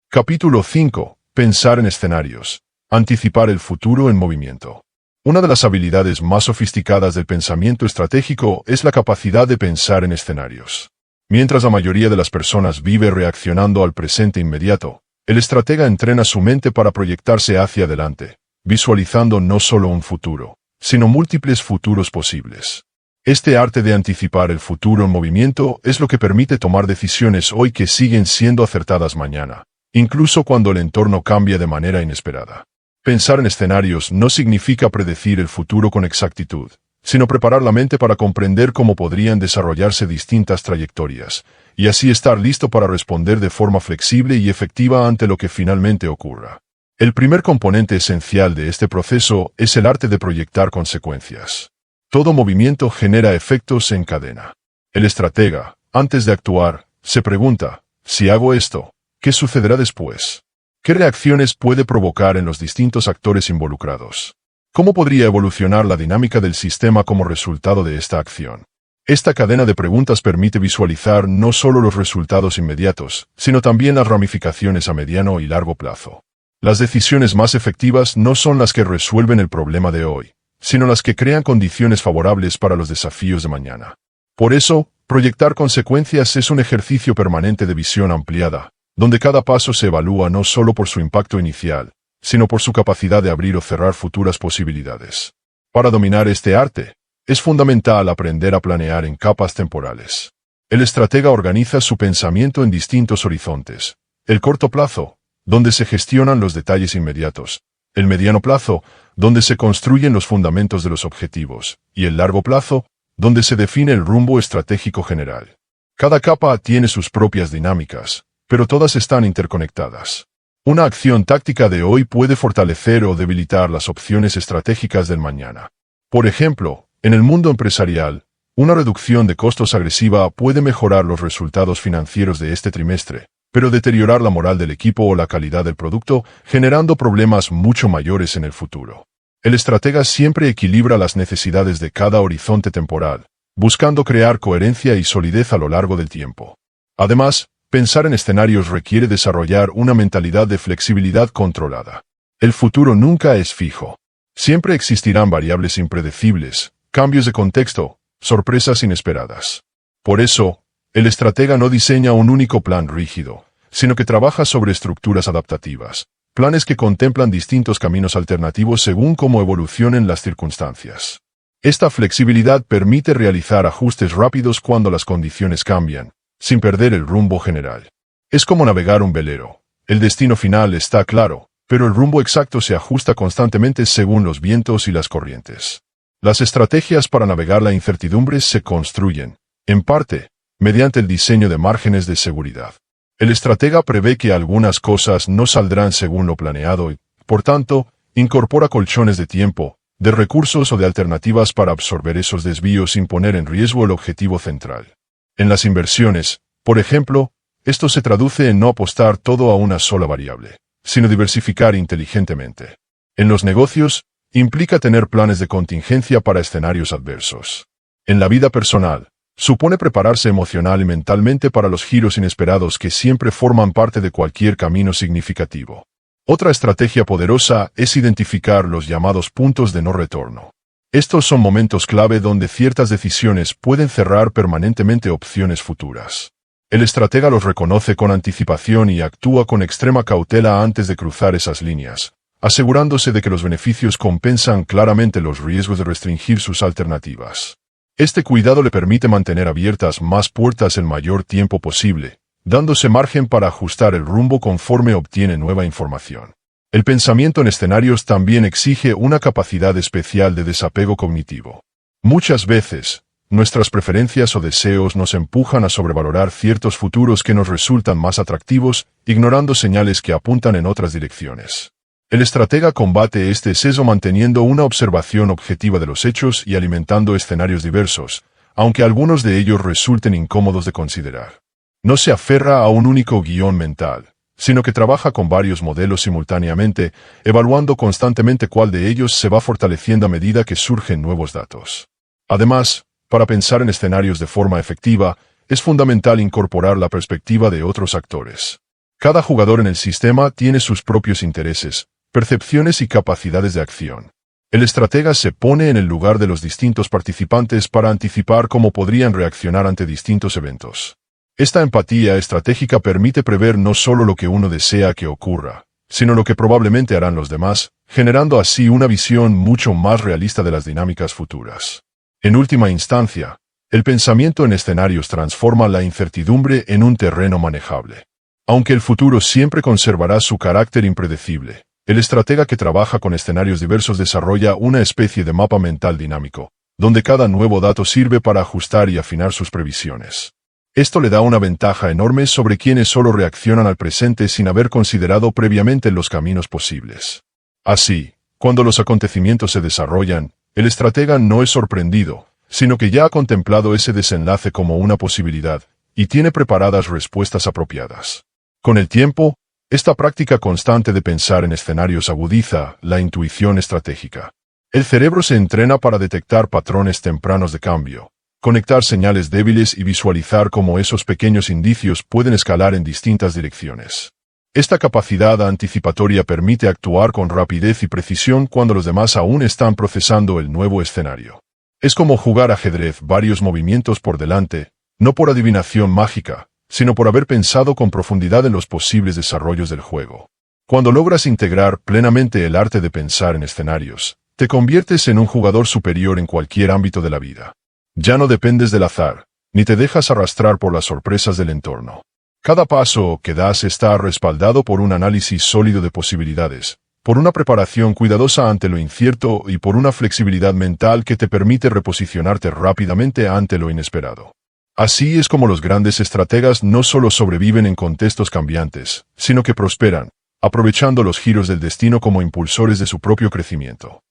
Capítulo 5. Pensar en escenarios. Anticipar el futuro en movimiento. Una de las habilidades más sofisticadas del pensamiento estratégico es la capacidad de pensar en escenarios. Mientras la mayoría de las personas vive reaccionando al presente inmediato, el estratega entrena su mente para proyectarse hacia adelante, visualizando no solo un futuro, sino múltiples futuros posibles. Este arte de anticipar el futuro en movimiento es lo que permite tomar decisiones hoy que siguen siendo acertadas mañana, incluso cuando el entorno cambia de manera inesperada. Pensar en escenarios no significa predecir el futuro con exactitud, sino preparar la mente para comprender cómo podrían desarrollarse distintas trayectorias, y así estar listo para responder de forma flexible y efectiva ante lo que finalmente ocurra. El primer componente esencial de este proceso es el arte de proyectar consecuencias. Todo movimiento genera efectos en cadena. El estratega, antes de actuar, se pregunta: si hago esto, ¿qué sucederá después? ¿Qué reacciones puede provocar en los distintos actores involucrados? ¿Cómo podría evolucionar la dinámica del sistema como resultado de esta acción? Esta cadena de preguntas permite visualizar no solo los resultados inmediatos, sino también las ramificaciones a mediano y largo plazo. Las decisiones más efectivas no son las que resuelven el problema de hoy, sino las que crean condiciones favorables para los desafíos de mañana. Por eso, proyectar consecuencias es un ejercicio permanente de visión ampliada, donde cada paso se evalúa no solo por su impacto inicial, sino por su capacidad de abrir o cerrar futuras posibilidades. Para dominar este arte, es fundamental aprender a planear en capas temporales. El estratega organiza su pensamiento en distintos horizontes, El corto plazo, donde se gestionan los detalles inmediatos. El mediano plazo, donde se construyen los fundamentos de los objetivos. Y el largo plazo, donde se define el rumbo estratégico general. Cada capa tiene sus propias dinámicas, pero todas están interconectadas. Una acción táctica de hoy puede fortalecer o debilitar las opciones estratégicas del mañana. Por ejemplo, en el mundo empresarial, una reducción de costos agresiva puede mejorar los resultados financieros de este trimestre, pero deteriorar la moral del equipo o la calidad del producto, generando problemas mucho mayores en el futuro. El estratega siempre equilibra las necesidades de cada horizonte temporal, buscando crear coherencia y solidez a lo largo del tiempo. Además, pensar en escenarios requiere desarrollar una mentalidad de flexibilidad controlada. El futuro nunca es fijo. Siempre existirán variables impredecibles, cambios de contexto, sorpresas inesperadas. Por eso, el estratega no diseña un único plan rígido, sino que trabaja sobre estructuras adaptativas, planes que contemplan distintos caminos alternativos según cómo evolucionen las circunstancias. Esta flexibilidad permite realizar ajustes rápidos cuando las condiciones cambian, sin perder el rumbo general. Es como navegar un velero. El destino final está claro, pero el rumbo exacto se ajusta constantemente según los vientos y las corrientes. Las estrategias para navegar la incertidumbre se construyen, en parte, mediante el diseño de márgenes de seguridad. El estratega prevé que algunas cosas no saldrán según lo planeado y, por tanto, incorpora colchones de tiempo, de recursos o de alternativas para absorber esos desvíos sin poner en riesgo el objetivo central. En las inversiones, por ejemplo, esto se traduce en no apostar todo a una sola variable, sino diversificar inteligentemente. En los negocios, implica tener planes de contingencia para escenarios adversos. En la vida personal, supone prepararse emocional y mentalmente para los giros inesperados que siempre forman parte de cualquier camino significativo. Otra estrategia poderosa es identificar los llamados puntos de no retorno. Estos son momentos clave donde ciertas decisiones pueden cerrar permanentemente opciones futuras. El estratega los reconoce con anticipación y actúa con extrema cautela antes de cruzar esas líneas, asegurándose de que los beneficios compensan claramente los riesgos de restringir sus alternativas. Este cuidado le permite mantener abiertas más puertas el mayor tiempo posible, dándose margen para ajustar el rumbo conforme obtiene nueva información. El pensamiento en escenarios también exige una capacidad especial de desapego cognitivo. Muchas veces, nuestras preferencias o deseos nos empujan a sobrevalorar ciertos futuros que nos resultan más atractivos, ignorando señales que apuntan en otras direcciones. El estratega combate este sesgo manteniendo una observación objetiva de los hechos y alimentando escenarios diversos, aunque algunos de ellos resulten incómodos de considerar. No se aferra a un único guión mental, sino que trabaja con varios modelos simultáneamente, evaluando constantemente cuál de ellos se va fortaleciendo a medida que surgen nuevos datos. Además, para pensar en escenarios de forma efectiva, es fundamental incorporar la perspectiva de otros actores. Cada jugador en el sistema tiene sus propios intereses, percepciones y capacidades de acción. El estratega se pone en el lugar de los distintos participantes para anticipar cómo podrían reaccionar ante distintos eventos. Esta empatía estratégica permite prever no solo lo que uno desea que ocurra, sino lo que probablemente harán los demás, generando así una visión mucho más realista de las dinámicas futuras. En última instancia, el pensamiento en escenarios transforma la incertidumbre en un terreno manejable. Aunque el futuro siempre conservará su carácter impredecible, el estratega que trabaja con escenarios diversos desarrolla una especie de mapa mental dinámico, donde cada nuevo dato sirve para ajustar y afinar sus previsiones. Esto le da una ventaja enorme sobre quienes solo reaccionan al presente sin haber considerado previamente los caminos posibles. Así, cuando los acontecimientos se desarrollan, el estratega no es sorprendido, sino que ya ha contemplado ese desenlace como una posibilidad, y tiene preparadas respuestas apropiadas. Con el tiempo, esta práctica constante de pensar en escenarios agudiza la intuición estratégica. El cerebro se entrena para detectar patrones tempranos de cambio, conectar señales débiles y visualizar cómo esos pequeños indicios pueden escalar en distintas direcciones. Esta capacidad anticipatoria permite actuar con rapidez y precisión cuando los demás aún están procesando el nuevo escenario. Es como jugar ajedrez varios movimientos por delante, no por adivinación mágica, sino por haber pensado con profundidad en los posibles desarrollos del juego. Cuando logras integrar plenamente el arte de pensar en escenarios, te conviertes en un jugador superior en cualquier ámbito de la vida. Ya no dependes del azar, ni te dejas arrastrar por las sorpresas del entorno. Cada paso que das está respaldado por un análisis sólido de posibilidades, por una preparación cuidadosa ante lo incierto y por una flexibilidad mental que te permite reposicionarte rápidamente ante lo inesperado. Así es como los grandes estrategas no solo sobreviven en contextos cambiantes, sino que prosperan, aprovechando los giros del destino como impulsores de su propio crecimiento.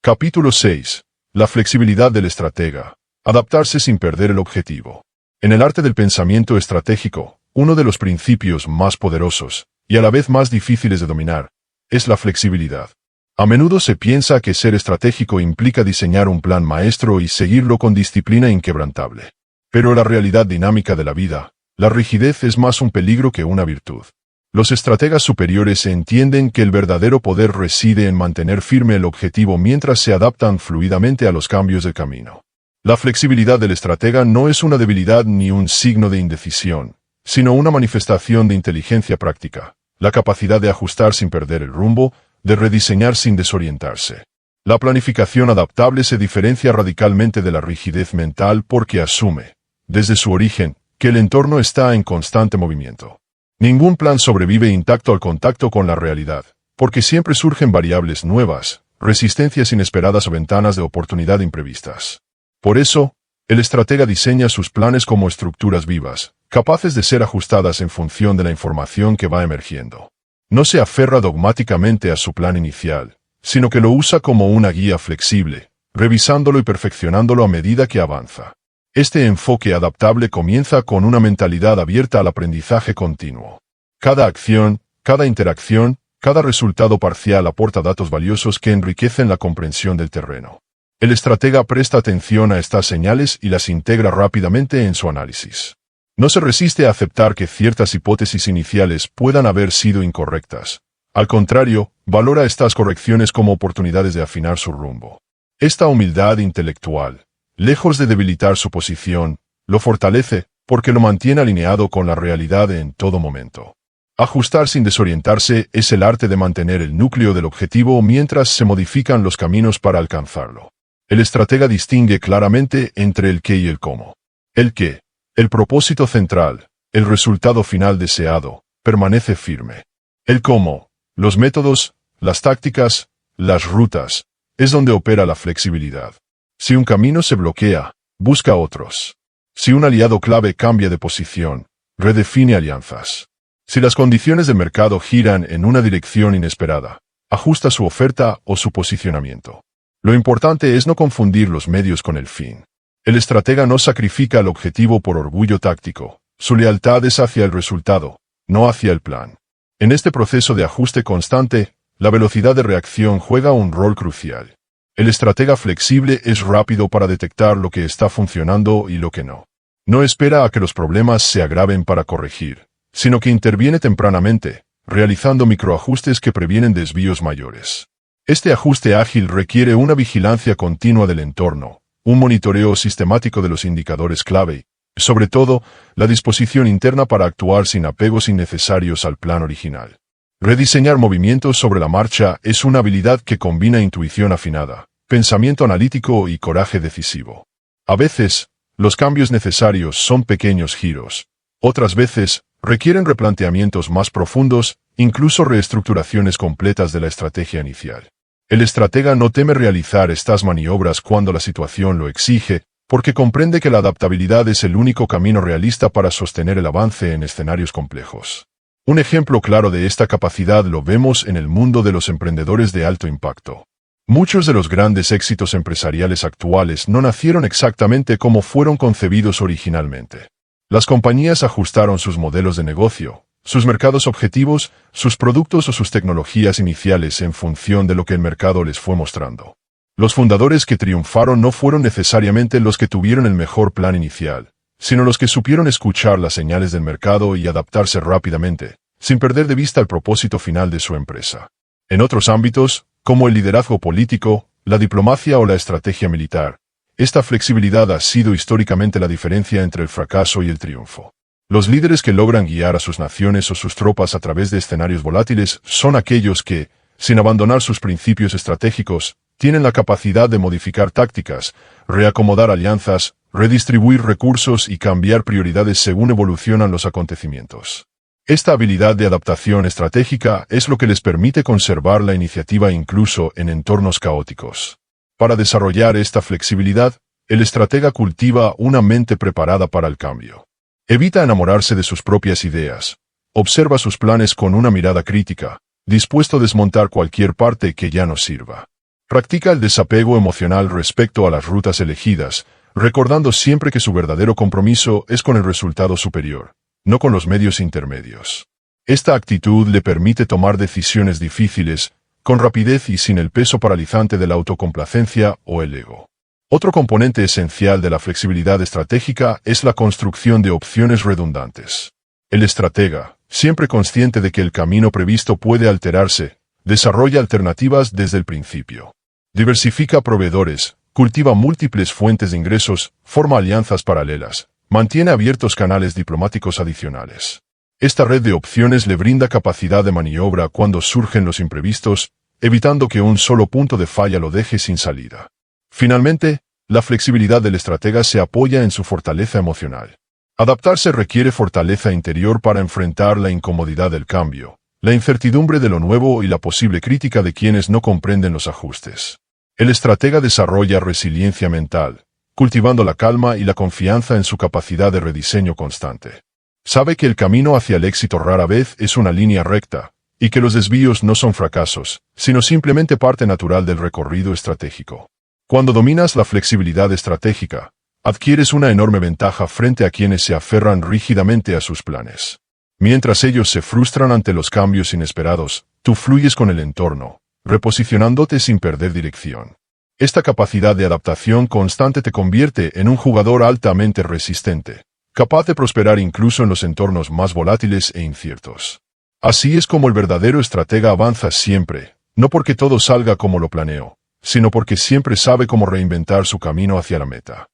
Capítulo 6. La flexibilidad del estratega. Adaptarse sin perder el objetivo. En el arte del pensamiento estratégico, uno de los principios más poderosos, y a la vez más difíciles de dominar, es la flexibilidad. A menudo se piensa que ser estratégico implica diseñar un plan maestro y seguirlo con disciplina inquebrantable. Pero la realidad dinámica de la vida, la rigidez es más un peligro que una virtud. Los estrategas superiores entienden que el verdadero poder reside en mantener firme el objetivo mientras se adaptan fluidamente a los cambios del camino. La flexibilidad del estratega no es una debilidad ni un signo de indecisión, sino una manifestación de inteligencia práctica, la capacidad de ajustar sin perder el rumbo, de rediseñar sin desorientarse. La planificación adaptable se diferencia radicalmente de la rigidez mental porque asume, desde su origen, que el entorno está en constante movimiento. Ningún plan sobrevive intacto al contacto con la realidad, porque siempre surgen variables nuevas, resistencias inesperadas o ventanas de oportunidad imprevistas. Por eso, el estratega diseña sus planes como estructuras vivas, capaces de ser ajustadas en función de la información que va emergiendo. No se aferra dogmáticamente a su plan inicial, sino que lo usa como una guía flexible, revisándolo y perfeccionándolo a medida que avanza. Este enfoque adaptable comienza con una mentalidad abierta al aprendizaje continuo. Cada acción, cada interacción, cada resultado parcial aporta datos valiosos que enriquecen la comprensión del terreno. El estratega presta atención a estas señales y las integra rápidamente en su análisis. No se resiste a aceptar que ciertas hipótesis iniciales puedan haber sido incorrectas. Al contrario, valora estas correcciones como oportunidades de afinar su rumbo. Esta humildad intelectual, lejos de debilitar su posición, lo fortalece porque lo mantiene alineado con la realidad en todo momento. Ajustar sin desorientarse es el arte de mantener el núcleo del objetivo mientras se modifican los caminos para alcanzarlo. El estratega distingue claramente entre el qué y el cómo. El qué, el propósito central, el resultado final deseado, permanece firme. El cómo, los métodos, las tácticas, las rutas, es donde opera la flexibilidad. Si un camino se bloquea, busca otros. Si un aliado clave cambia de posición, redefine alianzas. Si las condiciones de mercado giran en una dirección inesperada, ajusta su oferta o su posicionamiento. Lo importante es no confundir los medios con el fin. El estratega no sacrifica el objetivo por orgullo táctico. Su lealtad es hacia el resultado, no hacia el plan. En este proceso de ajuste constante, la velocidad de reacción juega un rol crucial. El estratega flexible es rápido para detectar lo que está funcionando y lo que no. No espera a que los problemas se agraven para corregir, sino que interviene tempranamente, realizando microajustes que previenen desvíos mayores. Este ajuste ágil requiere una vigilancia continua del entorno, un monitoreo sistemático de los indicadores clave y, sobre todo, la disposición interna para actuar sin apegos innecesarios al plan original. Rediseñar movimientos sobre la marcha es una habilidad que combina intuición afinada, pensamiento analítico y coraje decisivo. A veces, los cambios necesarios son pequeños giros. Otras veces, requieren replanteamientos más profundos, incluso reestructuraciones completas de la estrategia inicial. El estratega no teme realizar estas maniobras cuando la situación lo exige, porque comprende que la adaptabilidad es el único camino realista para sostener el avance en escenarios complejos. Un ejemplo claro de esta capacidad lo vemos en el mundo de los emprendedores de alto impacto. Muchos de los grandes éxitos empresariales actuales no nacieron exactamente como fueron concebidos originalmente. Las compañías ajustaron sus modelos de negocio, sus mercados objetivos, sus productos o sus tecnologías iniciales en función de lo que el mercado les fue mostrando. Los fundadores que triunfaron no fueron necesariamente los que tuvieron el mejor plan inicial, sino los que supieron escuchar las señales del mercado y adaptarse rápidamente, sin perder de vista el propósito final de su empresa. En otros ámbitos, como el liderazgo político, la diplomacia o la estrategia militar, esta flexibilidad ha sido históricamente la diferencia entre el fracaso y el triunfo. Los líderes que logran guiar a sus naciones o sus tropas a través de escenarios volátiles son aquellos que, sin abandonar sus principios estratégicos, tienen la capacidad de modificar tácticas, reacomodar alianzas, redistribuir recursos y cambiar prioridades según evolucionan los acontecimientos. Esta habilidad de adaptación estratégica es lo que les permite conservar la iniciativa incluso en entornos caóticos. Para desarrollar esta flexibilidad, el estratega cultiva una mente preparada para el cambio. Evita enamorarse de sus propias ideas. Observa sus planes con una mirada crítica, dispuesto a desmontar cualquier parte que ya no sirva. Practica el desapego emocional respecto a las rutas elegidas, recordando siempre que su verdadero compromiso es con el resultado superior, no con los medios intermedios. Esta actitud le permite tomar decisiones difíciles, con rapidez y sin el peso paralizante de la autocomplacencia o el ego. Otro componente esencial de la flexibilidad estratégica es la construcción de opciones redundantes. El estratega, siempre consciente de que el camino previsto puede alterarse, desarrolla alternativas desde el principio. Diversifica proveedores, cultiva múltiples fuentes de ingresos, forma alianzas paralelas, mantiene abiertos canales diplomáticos adicionales. Esta red de opciones le brinda capacidad de maniobra cuando surgen los imprevistos, evitando que un solo punto de falla lo deje sin salida. Finalmente, la flexibilidad del estratega se apoya en su fortaleza emocional. Adaptarse requiere fortaleza interior para enfrentar la incomodidad del cambio, la incertidumbre de lo nuevo y la posible crítica de quienes no comprenden los ajustes. El estratega desarrolla resiliencia mental, cultivando la calma y la confianza en su capacidad de rediseño constante. Sabe que el camino hacia el éxito rara vez es una línea recta, y que los desvíos no son fracasos, sino simplemente parte natural del recorrido estratégico. Cuando dominas la flexibilidad estratégica, adquieres una enorme ventaja frente a quienes se aferran rígidamente a sus planes. Mientras ellos se frustran ante los cambios inesperados, tú fluyes con el entorno, reposicionándote sin perder dirección. Esta capacidad de adaptación constante te convierte en un jugador altamente resistente, capaz de prosperar incluso en los entornos más volátiles e inciertos. Así es como el verdadero estratega avanza siempre, no porque todo salga como lo planeó, sino porque siempre sabe cómo reinventar su camino hacia la meta.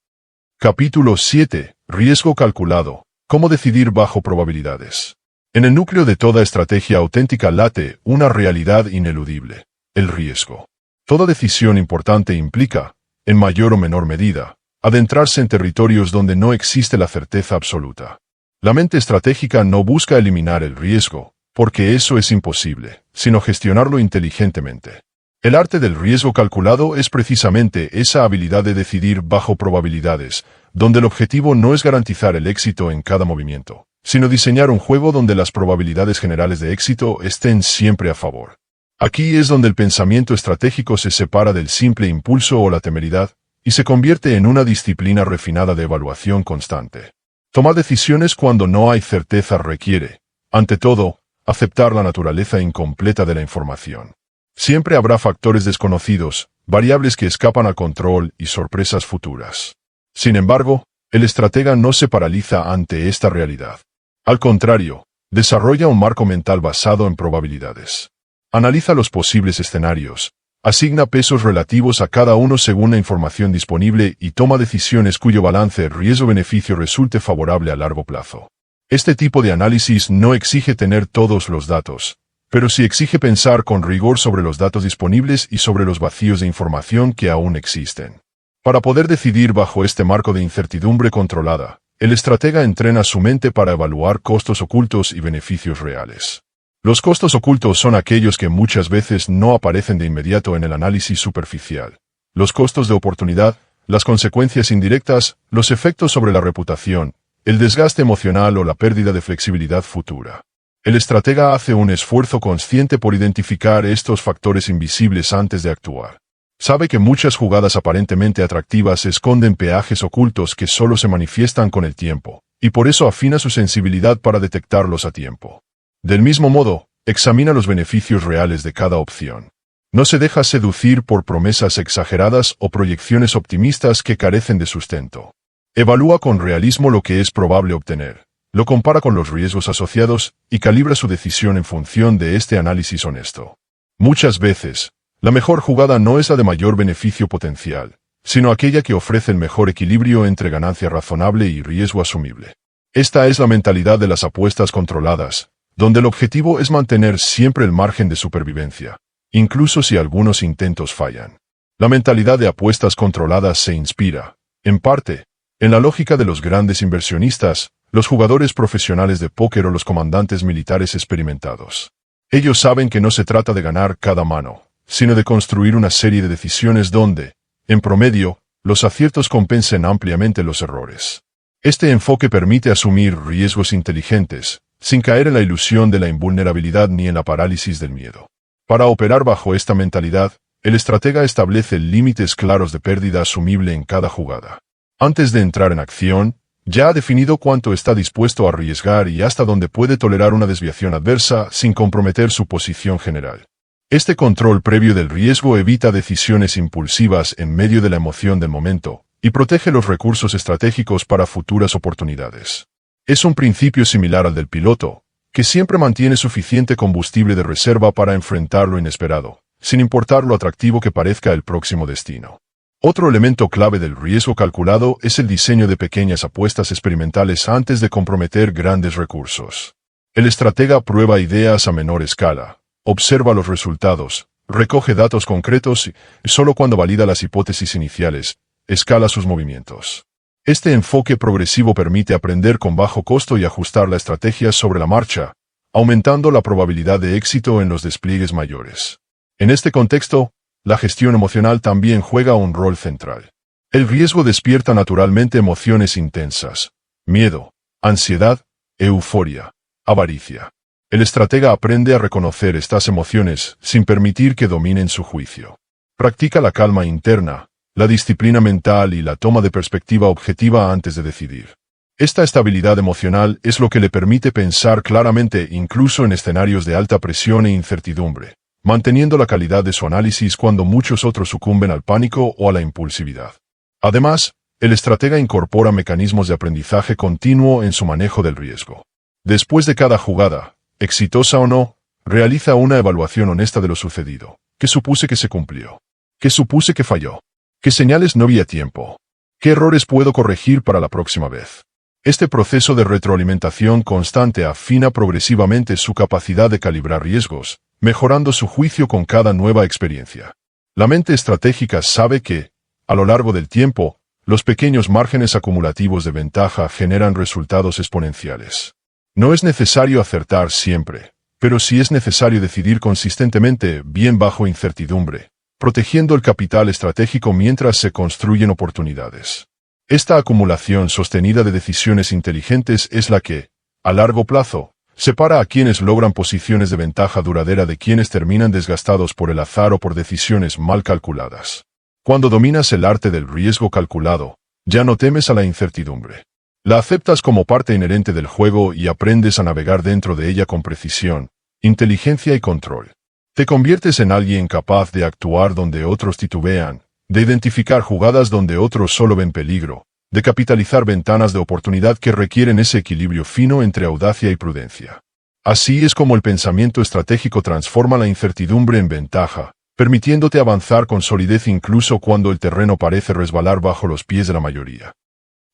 Capítulo 7. Riesgo calculado. Cómo decidir bajo probabilidades. En el núcleo de toda estrategia auténtica late una realidad ineludible: el riesgo. Toda decisión importante implica, en mayor o menor medida, adentrarse en territorios donde no existe la certeza absoluta. La mente estratégica no busca eliminar el riesgo, porque eso es imposible, sino gestionarlo inteligentemente. El arte del riesgo calculado es precisamente esa habilidad de decidir bajo probabilidades, donde el objetivo no es garantizar el éxito en cada movimiento, sino diseñar un juego donde las probabilidades generales de éxito estén siempre a favor. Aquí es donde el pensamiento estratégico se separa del simple impulso o la temeridad, y se convierte en una disciplina refinada de evaluación constante. Tomar decisiones cuando no hay certeza requiere, ante todo, aceptar la naturaleza incompleta de la información. Siempre habrá factores desconocidos, variables que escapan al control y sorpresas futuras. Sin embargo, el estratega no se paraliza ante esta realidad. Al contrario, desarrolla un marco mental basado en probabilidades. Analiza los posibles escenarios, asigna pesos relativos a cada uno según la información disponible y toma decisiones cuyo balance riesgo-beneficio resulte favorable a largo plazo. Este tipo de análisis no exige tener todos los datos, pero sí exige pensar con rigor sobre los datos disponibles y sobre los vacíos de información que aún existen. Para poder decidir bajo este marco de incertidumbre controlada, el estratega entrena su mente para evaluar costos ocultos y beneficios reales. Los costos ocultos son aquellos que muchas veces no aparecen de inmediato en el análisis superficial. Los costos de oportunidad, las consecuencias indirectas, los efectos sobre la reputación, el desgaste emocional o la pérdida de flexibilidad futura. El estratega hace un esfuerzo consciente por identificar estos factores invisibles antes de actuar. Sabe que muchas jugadas aparentemente atractivas esconden peajes ocultos que solo se manifiestan con el tiempo, y por eso afina su sensibilidad para detectarlos a tiempo. Del mismo modo, examina los beneficios reales de cada opción. No se deja seducir por promesas exageradas o proyecciones optimistas que carecen de sustento. Evalúa con realismo lo que es probable obtener, lo compara con los riesgos asociados y calibra su decisión en función de este análisis honesto. Muchas veces, la mejor jugada no es la de mayor beneficio potencial, sino aquella que ofrece el mejor equilibrio entre ganancia razonable y riesgo asumible. Esta es la mentalidad de las apuestas controladas, donde el objetivo es mantener siempre el margen de supervivencia, incluso si algunos intentos fallan. La mentalidad de apuestas controladas se inspira, en parte, En la lógica de los grandes inversionistas, los jugadores profesionales de póker o los comandantes militares experimentados. Ellos saben que no se trata de ganar cada mano, sino de construir una serie de decisiones donde, en promedio, los aciertos compensen ampliamente los errores. Este enfoque permite asumir riesgos inteligentes, sin caer en la ilusión de la invulnerabilidad ni en la parálisis del miedo. Para operar bajo esta mentalidad, el estratega establece límites claros de pérdida asumible en cada jugada. Antes de entrar en acción, ya ha definido cuánto está dispuesto a arriesgar y hasta dónde puede tolerar una desviación adversa sin comprometer su posición general. Este control previo del riesgo evita decisiones impulsivas en medio de la emoción del momento y protege los recursos estratégicos para futuras oportunidades. Es un principio similar al del piloto, que siempre mantiene suficiente combustible de reserva para enfrentar lo inesperado, sin importar lo atractivo que parezca el próximo destino. Otro elemento clave del riesgo calculado es el diseño de pequeñas apuestas experimentales antes de comprometer grandes recursos. El estratega prueba ideas a menor escala, observa los resultados, recoge datos concretos y, solo cuando valida las hipótesis iniciales, escala sus movimientos. Este enfoque progresivo permite aprender con bajo costo y ajustar la estrategia sobre la marcha, aumentando la probabilidad de éxito en los despliegues mayores. En este contexto, la gestión emocional también juega un rol central. El riesgo despierta naturalmente emociones intensas: miedo, ansiedad, euforia, avaricia. El estratega aprende a reconocer estas emociones sin permitir que dominen su juicio. Practica la calma interna, la disciplina mental y la toma de perspectiva objetiva antes de decidir. Esta estabilidad emocional es lo que le permite pensar claramente incluso en escenarios de alta presión e incertidumbre, manteniendo la calidad de su análisis cuando muchos otros sucumben al pánico o a la impulsividad. Además, el estratega incorpora mecanismos de aprendizaje continuo en su manejo del riesgo. Después de cada jugada, exitosa o no, realiza una evaluación honesta de lo sucedido. ¿Qué supuse que se cumplió? ¿Qué supuse que falló? ¿Qué señales no vi a tiempo? ¿Qué errores puedo corregir para la próxima vez? Este proceso de retroalimentación constante afina progresivamente su capacidad de calibrar riesgos, mejorando su juicio con cada nueva experiencia. La mente estratégica sabe que, a lo largo del tiempo, los pequeños márgenes acumulativos de ventaja generan resultados exponenciales. No es necesario acertar siempre, pero sí es necesario decidir consistentemente, bien bajo incertidumbre, protegiendo el capital estratégico mientras se construyen oportunidades. Esta acumulación sostenida de decisiones inteligentes es la que, a largo plazo, separa a quienes logran posiciones de ventaja duradera de quienes terminan desgastados por el azar o por decisiones mal calculadas. Cuando dominas el arte del riesgo calculado, ya no temes a la incertidumbre. La aceptas como parte inherente del juego y aprendes a navegar dentro de ella con precisión, inteligencia y control. Te conviertes en alguien capaz de actuar donde otros titubean, de identificar jugadas donde otros solo ven peligro, de capitalizar ventanas de oportunidad que requieren ese equilibrio fino entre audacia y prudencia. Así es como el pensamiento estratégico transforma la incertidumbre en ventaja, permitiéndote avanzar con solidez incluso cuando el terreno parece resbalar bajo los pies de la mayoría.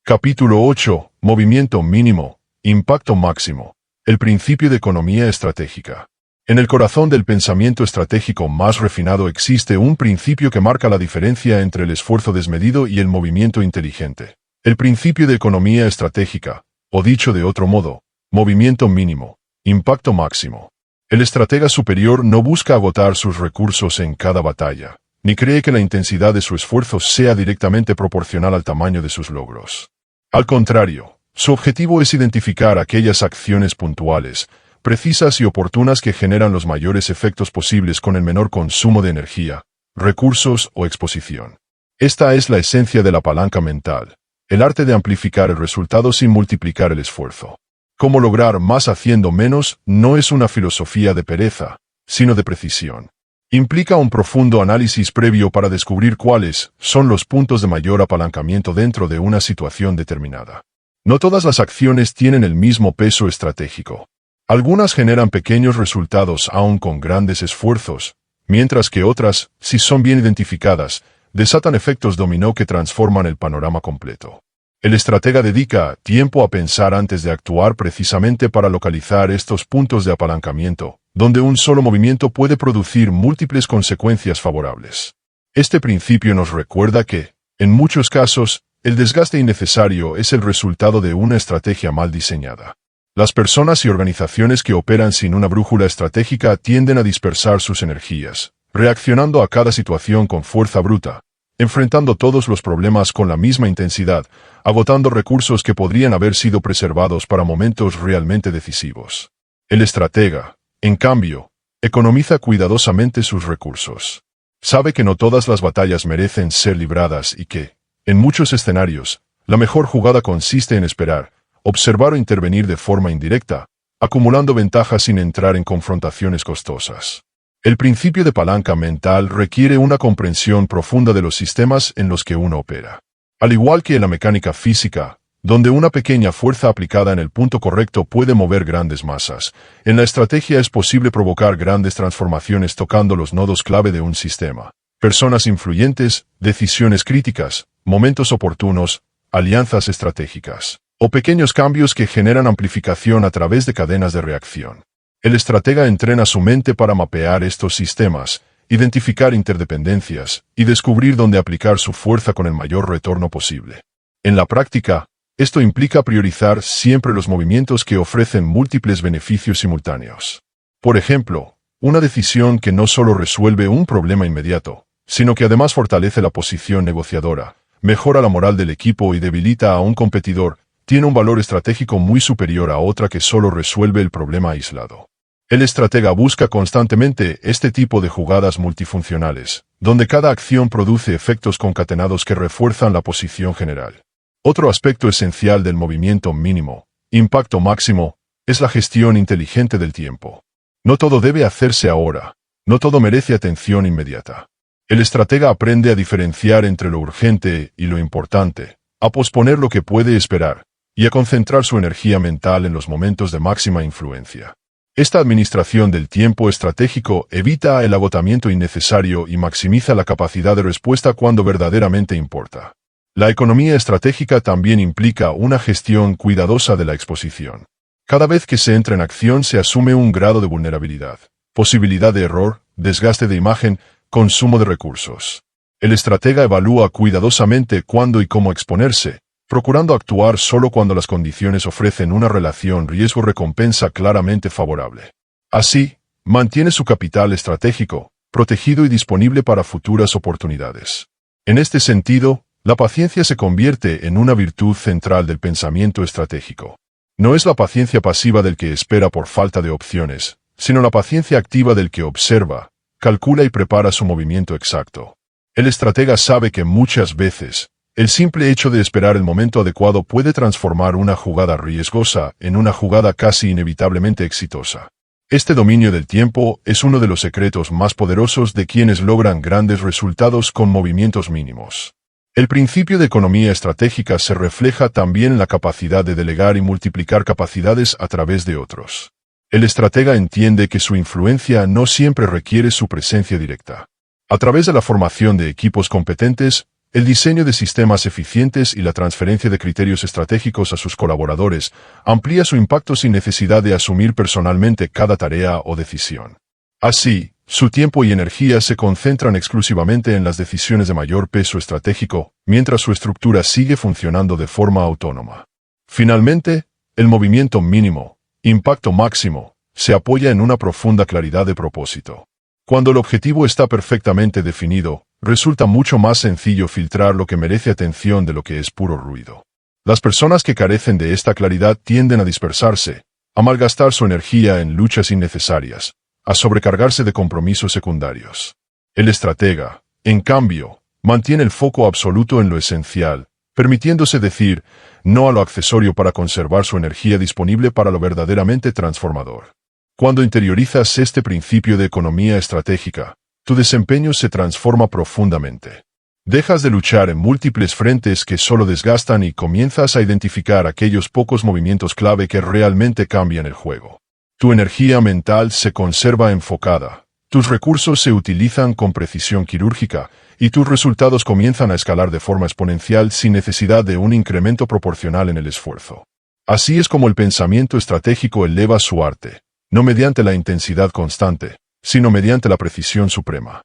Capítulo 8. Movimiento mínimo, impacto máximo. El principio de economía estratégica. En el corazón del pensamiento estratégico más refinado existe un principio que marca la diferencia entre el esfuerzo desmedido y el movimiento inteligente. El principio de economía estratégica, o dicho de otro modo, movimiento mínimo, impacto máximo. El estratega superior no busca agotar sus recursos en cada batalla, ni cree que la intensidad de su esfuerzo sea directamente proporcional al tamaño de sus logros. Al contrario, su objetivo es identificar aquellas acciones puntuales, precisas y oportunas que generan los mayores efectos posibles con el menor consumo de energía, recursos o exposición. Esta es la esencia de la palanca mental, el arte de amplificar el resultado sin multiplicar el esfuerzo. Cómo lograr más haciendo menos no es una filosofía de pereza, sino de precisión. Implica un profundo análisis previo para descubrir cuáles son los puntos de mayor apalancamiento dentro de una situación determinada. No todas las acciones tienen el mismo peso estratégico. Algunas generan pequeños resultados aún con grandes esfuerzos, mientras que otras, si son bien identificadas, desatan efectos dominó que transforman el panorama completo. El estratega dedica tiempo a pensar antes de actuar precisamente para localizar estos puntos de apalancamiento, donde un solo movimiento puede producir múltiples consecuencias favorables. Este principio nos recuerda que, en muchos casos, el desgaste innecesario es el resultado de una estrategia mal diseñada. Las personas y organizaciones que operan sin una brújula estratégica tienden a dispersar sus energías, reaccionando a cada situación con fuerza bruta, enfrentando todos los problemas con la misma intensidad, agotando recursos que podrían haber sido preservados para momentos realmente decisivos. El estratega, en cambio, economiza cuidadosamente sus recursos. Sabe que no todas las batallas merecen ser libradas y que, en muchos escenarios, la mejor jugada consiste en esperar, observar o intervenir de forma indirecta, acumulando ventajas sin entrar en confrontaciones costosas. El principio de palanca mental requiere una comprensión profunda de los sistemas en los que uno opera. Al igual que en la mecánica física, donde una pequeña fuerza aplicada en el punto correcto puede mover grandes masas, en la estrategia es posible provocar grandes transformaciones tocando los nodos clave de un sistema. Personas influyentes, decisiones críticas, momentos oportunos, alianzas estratégicas, o pequeños cambios que generan amplificación a través de cadenas de reacción. El estratega entrena su mente para mapear estos sistemas, identificar interdependencias y descubrir dónde aplicar su fuerza con el mayor retorno posible. En la práctica, esto implica priorizar siempre los movimientos que ofrecen múltiples beneficios simultáneos. Por ejemplo, una decisión que no solo resuelve un problema inmediato, sino que además fortalece la posición negociadora, mejora la moral del equipo y debilita a un competidor, tiene un valor estratégico muy superior a otra que solo resuelve el problema aislado. El estratega busca constantemente este tipo de jugadas multifuncionales, donde cada acción produce efectos concatenados que refuerzan la posición general. Otro aspecto esencial del movimiento mínimo, impacto máximo, es la gestión inteligente del tiempo. No todo debe hacerse ahora, no todo merece atención inmediata. El estratega aprende a diferenciar entre lo urgente y lo importante, a posponer lo que puede esperar, y a concentrar su energía mental en los momentos de máxima influencia. Esta administración del tiempo estratégico evita el agotamiento innecesario y maximiza la capacidad de respuesta cuando verdaderamente importa. La economía estratégica también implica una gestión cuidadosa de la exposición. Cada vez que se entra en acción se asume un grado de vulnerabilidad, posibilidad de error, desgaste de imagen, consumo de recursos. El estratega evalúa cuidadosamente cuándo y cómo exponerse, procurando actuar solo cuando las condiciones ofrecen una relación riesgo-recompensa claramente favorable. Así, mantiene su capital estratégico, protegido y disponible para futuras oportunidades. En este sentido, la paciencia se convierte en una virtud central del pensamiento estratégico. No es la paciencia pasiva del que espera por falta de opciones, sino la paciencia activa del que observa, calcula y prepara su movimiento exacto. El estratega sabe que muchas veces, el simple hecho de esperar el momento adecuado puede transformar una jugada riesgosa en una jugada casi inevitablemente exitosa. Este dominio del tiempo es uno de los secretos más poderosos de quienes logran grandes resultados con movimientos mínimos. El principio de economía estratégica se refleja también en la capacidad de delegar y multiplicar capacidades a través de otros. El estratega entiende que su influencia no siempre requiere su presencia directa. A través de la formación de equipos competentes, el diseño de sistemas eficientes y la transferencia de criterios estratégicos a sus colaboradores amplía su impacto sin necesidad de asumir personalmente cada tarea o decisión. Así, su tiempo y energía se concentran exclusivamente en las decisiones de mayor peso estratégico, mientras su estructura sigue funcionando de forma autónoma. Finalmente, el movimiento mínimo, impacto máximo, se apoya en una profunda claridad de propósito. Cuando el objetivo está perfectamente definido, resulta mucho más sencillo filtrar lo que merece atención de lo que es puro ruido. Las personas que carecen de esta claridad tienden a dispersarse, a malgastar su energía en luchas innecesarias, a sobrecargarse de compromisos secundarios. El estratega, en cambio, mantiene el foco absoluto en lo esencial, permitiéndose decir no a lo accesorio para conservar su energía disponible para lo verdaderamente transformador. Cuando interiorizas este principio de economía estratégica, tu desempeño se transforma profundamente. Dejas de luchar en múltiples frentes que solo desgastan y comienzas a identificar aquellos pocos movimientos clave que realmente cambian el juego. Tu energía mental se conserva enfocada, tus recursos se utilizan con precisión quirúrgica, y tus resultados comienzan a escalar de forma exponencial sin necesidad de un incremento proporcional en el esfuerzo. Así es como el pensamiento estratégico eleva su arte, no mediante la intensidad constante, sino mediante la precisión suprema.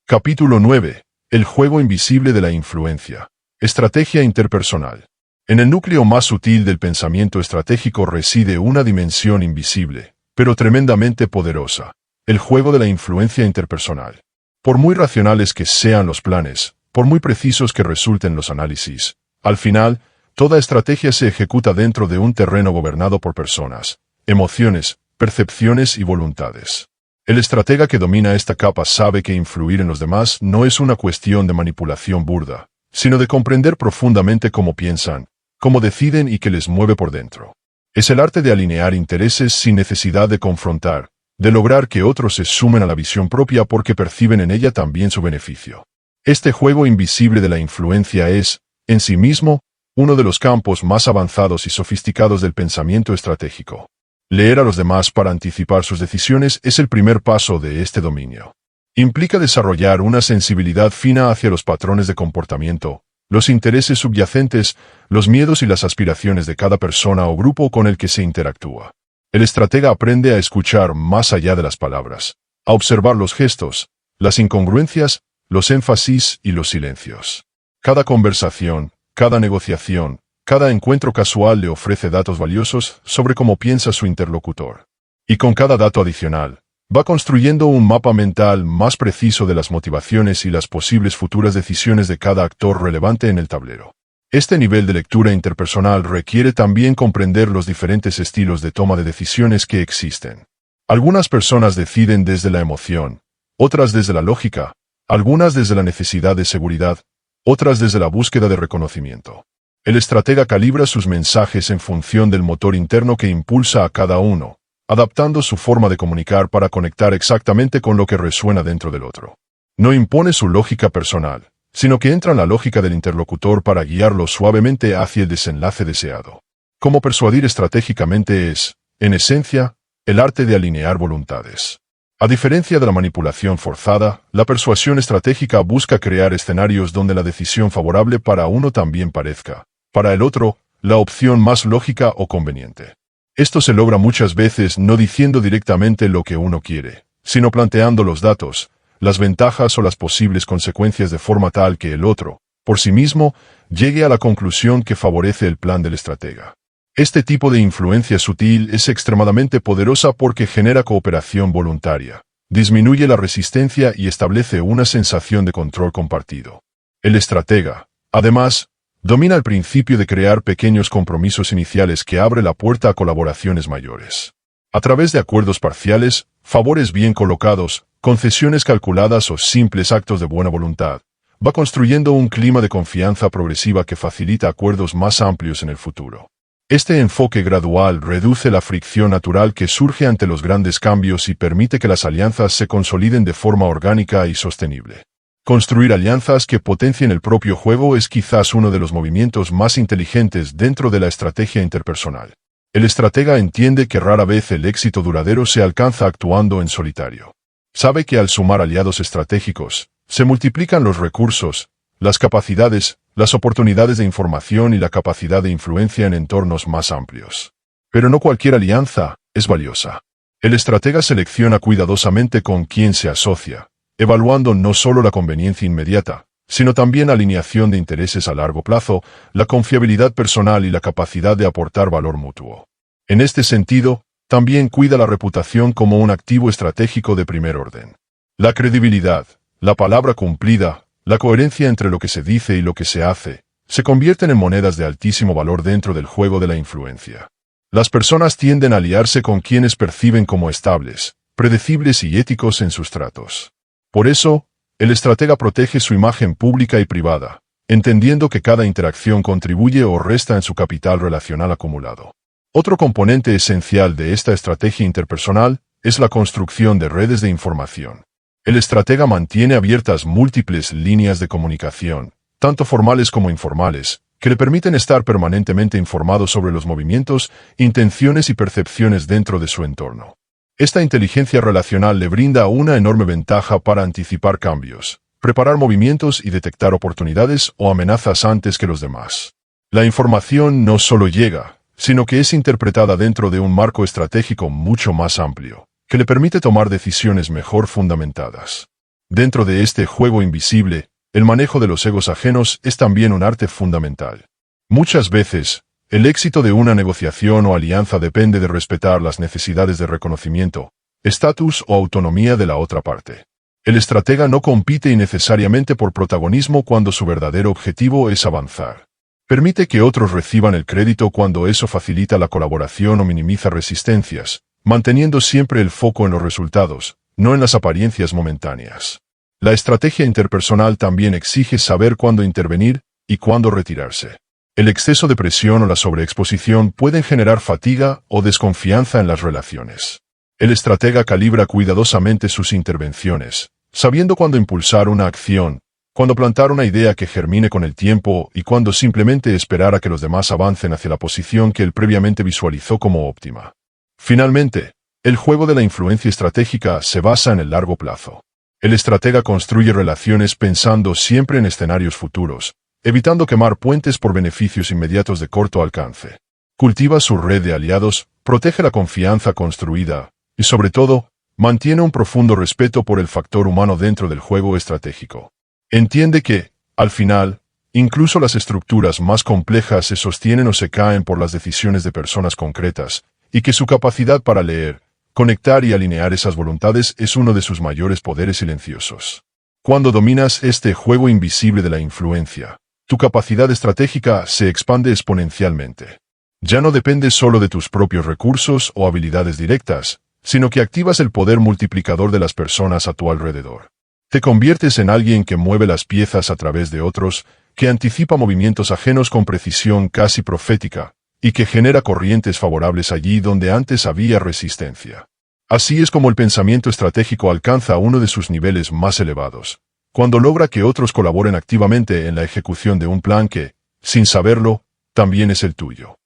Capítulo 9. El juego invisible de la influencia. Estrategia interpersonal. En el núcleo más sutil del pensamiento estratégico reside una dimensión invisible, pero tremendamente poderosa: el juego de la influencia interpersonal. Por muy racionales que sean los planes, por muy precisos que resulten los análisis, al final, toda estrategia se ejecuta dentro de un terreno gobernado por personas, emociones, percepciones y voluntades. El estratega que domina esta capa sabe que influir en los demás no es una cuestión de manipulación burda, sino de comprender profundamente cómo piensan, cómo deciden y qué les mueve por dentro. Es el arte de alinear intereses sin necesidad de confrontar, de lograr que otros se sumen a la visión propia porque perciben en ella también su beneficio. Este juego invisible de la influencia es, en sí mismo, uno de los campos más avanzados y sofisticados del pensamiento estratégico. Leer a los demás para anticipar sus decisiones es el primer paso de este dominio. Implica desarrollar una sensibilidad fina hacia los patrones de comportamiento, los intereses subyacentes, los miedos y las aspiraciones de cada persona o grupo con el que se interactúa. El estratega aprende a escuchar más allá de las palabras, a observar los gestos, las incongruencias, los énfasis y los silencios. Cada conversación, cada negociación, cada encuentro casual le ofrece datos valiosos sobre cómo piensa su interlocutor. Y con cada dato adicional, va construyendo un mapa mental más preciso de las motivaciones y las posibles futuras decisiones de cada actor relevante en el tablero. Este nivel de lectura interpersonal requiere también comprender los diferentes estilos de toma de decisiones que existen. Algunas personas deciden desde la emoción, otras desde la lógica, algunas desde la necesidad de seguridad, otras desde la búsqueda de reconocimiento. El estratega calibra sus mensajes en función del motor interno que impulsa a cada uno, adaptando su forma de comunicar para conectar exactamente con lo que resuena dentro del otro. No impone su lógica personal, sino que entra en la lógica del interlocutor para guiarlo suavemente hacia el desenlace deseado. Cómo persuadir estratégicamente es, en esencia, el arte de alinear voluntades. A diferencia de la manipulación forzada, la persuasión estratégica busca crear escenarios donde la decisión favorable para uno también parezca, para el otro, la opción más lógica o conveniente. Esto se logra muchas veces no diciendo directamente lo que uno quiere, sino planteando los datos, las ventajas o las posibles consecuencias de forma tal que el otro, por sí mismo, llegue a la conclusión que favorece el plan del estratega. Este tipo de influencia sutil es extremadamente poderosa porque genera cooperación voluntaria, disminuye la resistencia y establece una sensación de control compartido. El estratega, además, domina el principio de crear pequeños compromisos iniciales que abre la puerta a colaboraciones mayores. A través de acuerdos parciales, favores bien colocados, concesiones calculadas o simples actos de buena voluntad, va construyendo un clima de confianza progresiva que facilita acuerdos más amplios en el futuro. Este enfoque gradual reduce la fricción natural que surge ante los grandes cambios y permite que las alianzas se consoliden de forma orgánica y sostenible. Construir alianzas que potencien el propio juego es quizás uno de los movimientos más inteligentes dentro de la estrategia interpersonal. El estratega entiende que rara vez el éxito duradero se alcanza actuando en solitario. Sabe que al sumar aliados estratégicos, se multiplican los recursos, las capacidades, las oportunidades de información y la capacidad de influencia en entornos más amplios. Pero no cualquier alianza es valiosa. El estratega selecciona cuidadosamente con quién se asocia, evaluando no solo la conveniencia inmediata, sino también alineación de intereses a largo plazo, la confiabilidad personal y la capacidad de aportar valor mutuo. En este sentido, también cuida la reputación como un activo estratégico de primer orden. La credibilidad, la palabra cumplida, la coherencia entre lo que se dice y lo que se hace, se convierten en monedas de altísimo valor dentro del juego de la influencia. Las personas tienden a aliarse con quienes perciben como estables, predecibles y éticos en sus tratos. Por eso, el estratega protege su imagen pública y privada, entendiendo que cada interacción contribuye o resta en su capital relacional acumulado. Otro componente esencial de esta estrategia interpersonal es la construcción de redes de información. El estratega mantiene abiertas múltiples líneas de comunicación, tanto formales como informales, que le permiten estar permanentemente informado sobre los movimientos, intenciones y percepciones dentro de su entorno. Esta inteligencia relacional le brinda una enorme ventaja para anticipar cambios, preparar movimientos y detectar oportunidades o amenazas antes que los demás. La información no solo llega, sino que es interpretada dentro de un marco estratégico mucho más amplio, que le permite tomar decisiones mejor fundamentadas. Dentro de este juego invisible, el manejo de los egos ajenos es también un arte fundamental. Muchas veces, el éxito de una negociación o alianza depende de respetar las necesidades de reconocimiento, estatus o autonomía de la otra parte. El estratega no compite innecesariamente por protagonismo cuando su verdadero objetivo es avanzar. Permite que otros reciban el crédito cuando eso facilita la colaboración o minimiza resistencias, manteniendo siempre el foco en los resultados, no en las apariencias momentáneas. La estrategia interpersonal también exige saber cuándo intervenir y cuándo retirarse. El exceso de presión o la sobreexposición pueden generar fatiga o desconfianza en las relaciones. El estratega calibra cuidadosamente sus intervenciones, sabiendo cuándo impulsar una acción, cuándo plantar una idea que germine con el tiempo y cuándo simplemente esperar a que los demás avancen hacia la posición que él previamente visualizó como óptima. Finalmente, el juego de la influencia estratégica se basa en el largo plazo. El estratega construye relaciones pensando siempre en escenarios futuros, evitando quemar puentes por beneficios inmediatos de corto alcance. Cultiva su red de aliados, protege la confianza construida, y sobre todo, mantiene un profundo respeto por el factor humano dentro del juego estratégico. Entiende que, al final, incluso las estructuras más complejas se sostienen o se caen por las decisiones de personas concretas, y que su capacidad para leer, conectar y alinear esas voluntades es uno de sus mayores poderes silenciosos. Cuando dominas este juego invisible de la influencia, tu capacidad estratégica se expande exponencialmente. Ya no dependes solo de tus propios recursos o habilidades directas, sino que activas el poder multiplicador de las personas a tu alrededor. Te conviertes en alguien que mueve las piezas a través de otros, que anticipa movimientos ajenos con precisión casi profética, y que genera corrientes favorables allí donde antes había resistencia. Así es como el pensamiento estratégico alcanza uno de sus niveles más elevados, cuando logra que otros colaboren activamente en la ejecución de un plan que, sin saberlo, también es el tuyo.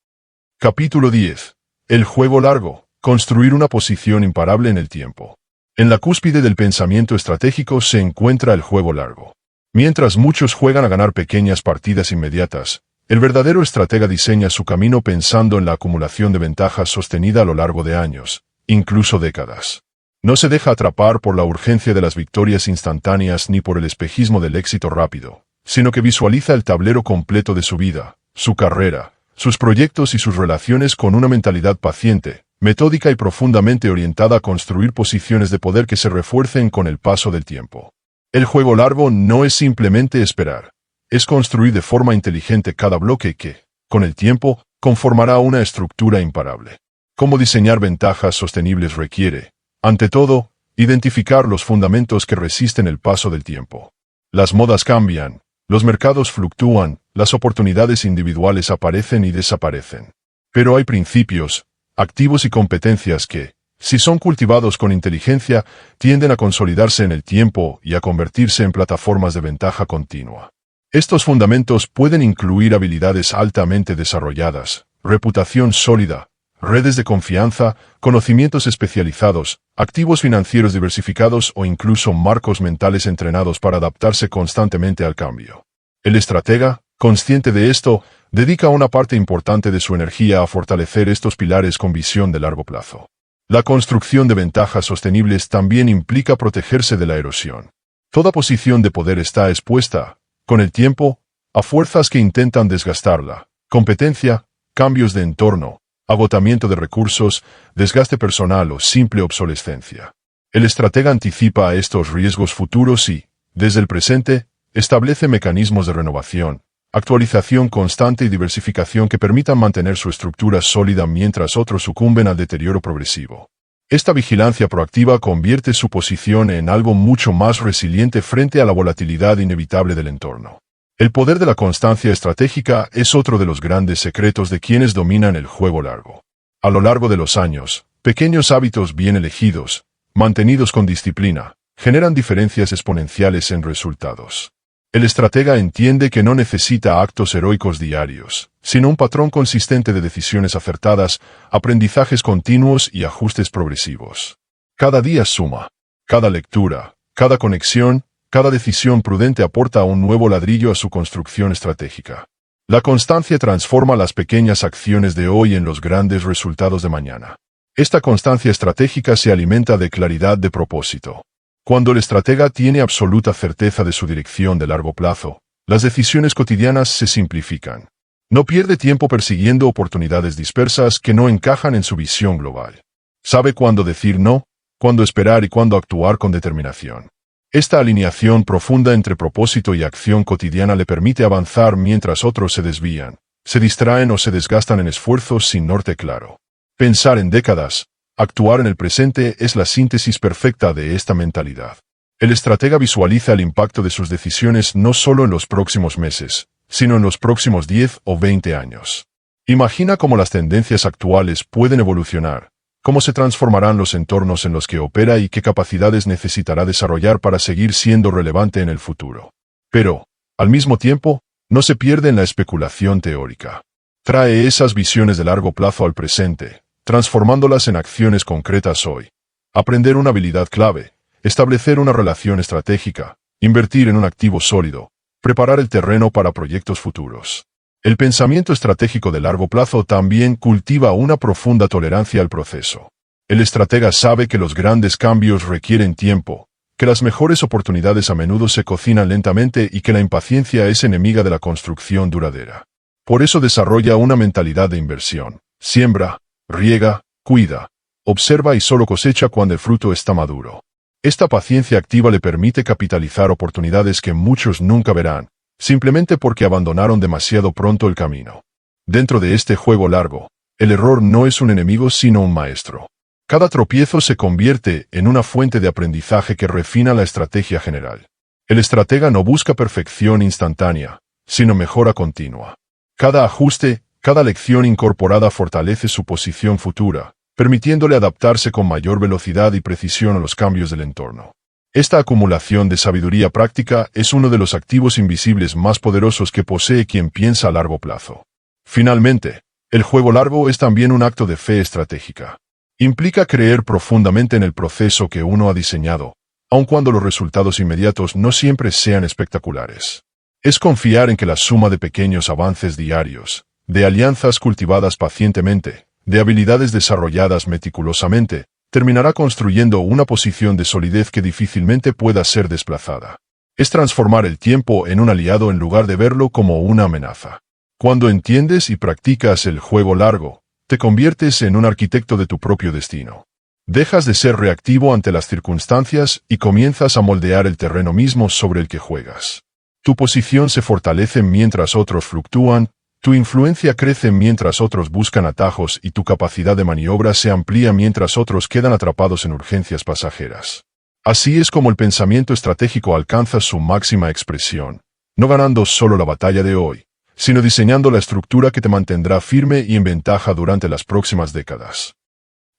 Capítulo 10. El juego largo. Construir una posición imparable en el tiempo. En la cúspide del pensamiento estratégico se encuentra el juego largo. Mientras muchos juegan a ganar pequeñas partidas inmediatas, el verdadero estratega diseña su camino pensando en la acumulación de ventajas sostenida a lo largo de años, incluso décadas. No se deja atrapar por la urgencia de las victorias instantáneas ni por el espejismo del éxito rápido, sino que visualiza el tablero completo de su vida, su carrera, sus proyectos y sus relaciones con una mentalidad paciente, metódica y profundamente orientada a construir posiciones de poder que se refuercen con el paso del tiempo. El juego largo no es simplemente esperar, es construir de forma inteligente cada bloque que, con el tiempo, conformará una estructura imparable. Cómo diseñar ventajas sostenibles requiere, ante todo, identificar los fundamentos que resisten el paso del tiempo. Las modas cambian, los mercados fluctúan, las oportunidades individuales aparecen y desaparecen. Pero hay principios, activos y competencias que, si son cultivados con inteligencia, tienden a consolidarse en el tiempo y a convertirse en plataformas de ventaja continua. Estos fundamentos pueden incluir habilidades altamente desarrolladas, reputación sólida, redes de confianza, conocimientos especializados, activos financieros diversificados o incluso marcos mentales entrenados para adaptarse constantemente al cambio. El estratega, consciente de esto, dedica una parte importante de su energía a fortalecer estos pilares con visión de largo plazo. La construcción de ventajas sostenibles también implica protegerse de la erosión. Toda posición de poder está expuesta, con el tiempo, a fuerzas que intentan desgastarla: competencia, cambios de entorno, agotamiento de recursos, desgaste personal o simple obsolescencia. El estratega anticipa a estos riesgos futuros y, desde el presente, establece mecanismos de renovación, actualización constante y diversificación que permitan mantener su estructura sólida mientras otros sucumben al deterioro progresivo. Esta vigilancia proactiva convierte su posición en algo mucho más resiliente frente a la volatilidad inevitable del entorno. El poder de la constancia estratégica es otro de los grandes secretos de quienes dominan el juego largo. A lo largo de los años, pequeños hábitos bien elegidos, mantenidos con disciplina, generan diferencias exponenciales en resultados. El estratega entiende que no necesita actos heroicos diarios, sino un patrón consistente de decisiones acertadas, aprendizajes continuos y ajustes progresivos. Cada día suma. Cada lectura, cada conexión, cada decisión prudente aporta un nuevo ladrillo a su construcción estratégica. La constancia transforma las pequeñas acciones de hoy en los grandes resultados de mañana. Esta constancia estratégica se alimenta de claridad de propósito. Cuando el estratega tiene absoluta certeza de su dirección de largo plazo, las decisiones cotidianas se simplifican. No pierde tiempo persiguiendo oportunidades dispersas que no encajan en su visión global. Sabe cuándo decir no, cuándo esperar y cuándo actuar con determinación. Esta alineación profunda entre propósito y acción cotidiana le permite avanzar mientras otros se desvían, se distraen o se desgastan en esfuerzos sin norte claro. Pensar en décadas, actuar en el presente es la síntesis perfecta de esta mentalidad. El estratega visualiza el impacto de sus decisiones no solo en los próximos meses, sino en los próximos 10 o 20 años. Imagina cómo las tendencias actuales pueden evolucionar, cómo se transformarán los entornos en los que opera y qué capacidades necesitará desarrollar para seguir siendo relevante en el futuro. Pero, al mismo tiempo, no se pierde en la especulación teórica. Trae esas visiones de largo plazo al presente, transformándolas en acciones concretas hoy. Aprender una habilidad clave, establecer una relación estratégica, invertir en un activo sólido, preparar el terreno para proyectos futuros. El pensamiento estratégico de largo plazo también cultiva una profunda tolerancia al proceso. El estratega sabe que los grandes cambios requieren tiempo, que las mejores oportunidades a menudo se cocinan lentamente y que la impaciencia es enemiga de la construcción duradera. Por eso desarrolla una mentalidad de inversión. Siembra, riega, cuida, observa y solo cosecha cuando el fruto está maduro. Esta paciencia activa le permite capitalizar oportunidades que muchos nunca verán, simplemente porque abandonaron demasiado pronto el camino. Dentro de este juego largo, el error no es un enemigo sino un maestro. Cada tropiezo se convierte en una fuente de aprendizaje que refina la estrategia general. El estratega no busca perfección instantánea, sino mejora continua. Cada ajuste, cada lección incorporada fortalece su posición futura, permitiéndole adaptarse con mayor velocidad y precisión a los cambios del entorno. Esta acumulación de sabiduría práctica es uno de los activos invisibles más poderosos que posee quien piensa a largo plazo. Finalmente, el juego largo es también un acto de fe estratégica. Implica creer profundamente en el proceso que uno ha diseñado, aun cuando los resultados inmediatos no siempre sean espectaculares. Es confiar en que la suma de pequeños avances diarios, de alianzas cultivadas pacientemente, de habilidades desarrolladas meticulosamente, terminará construyendo una posición de solidez que difícilmente pueda ser desplazada. Es transformar el tiempo en un aliado en lugar de verlo como una amenaza. Cuando entiendes y practicas el juego largo, te conviertes en un arquitecto de tu propio destino. Dejas de ser reactivo ante las circunstancias y comienzas a moldear el terreno mismo sobre el que juegas. Tu posición se fortalece mientras otros fluctúan, tu influencia crece mientras otros buscan atajos y tu capacidad de maniobra se amplía mientras otros quedan atrapados en urgencias pasajeras. Así es como el pensamiento estratégico alcanza su máxima expresión, no ganando solo la batalla de hoy, sino diseñando la estructura que te mantendrá firme y en ventaja durante las próximas décadas.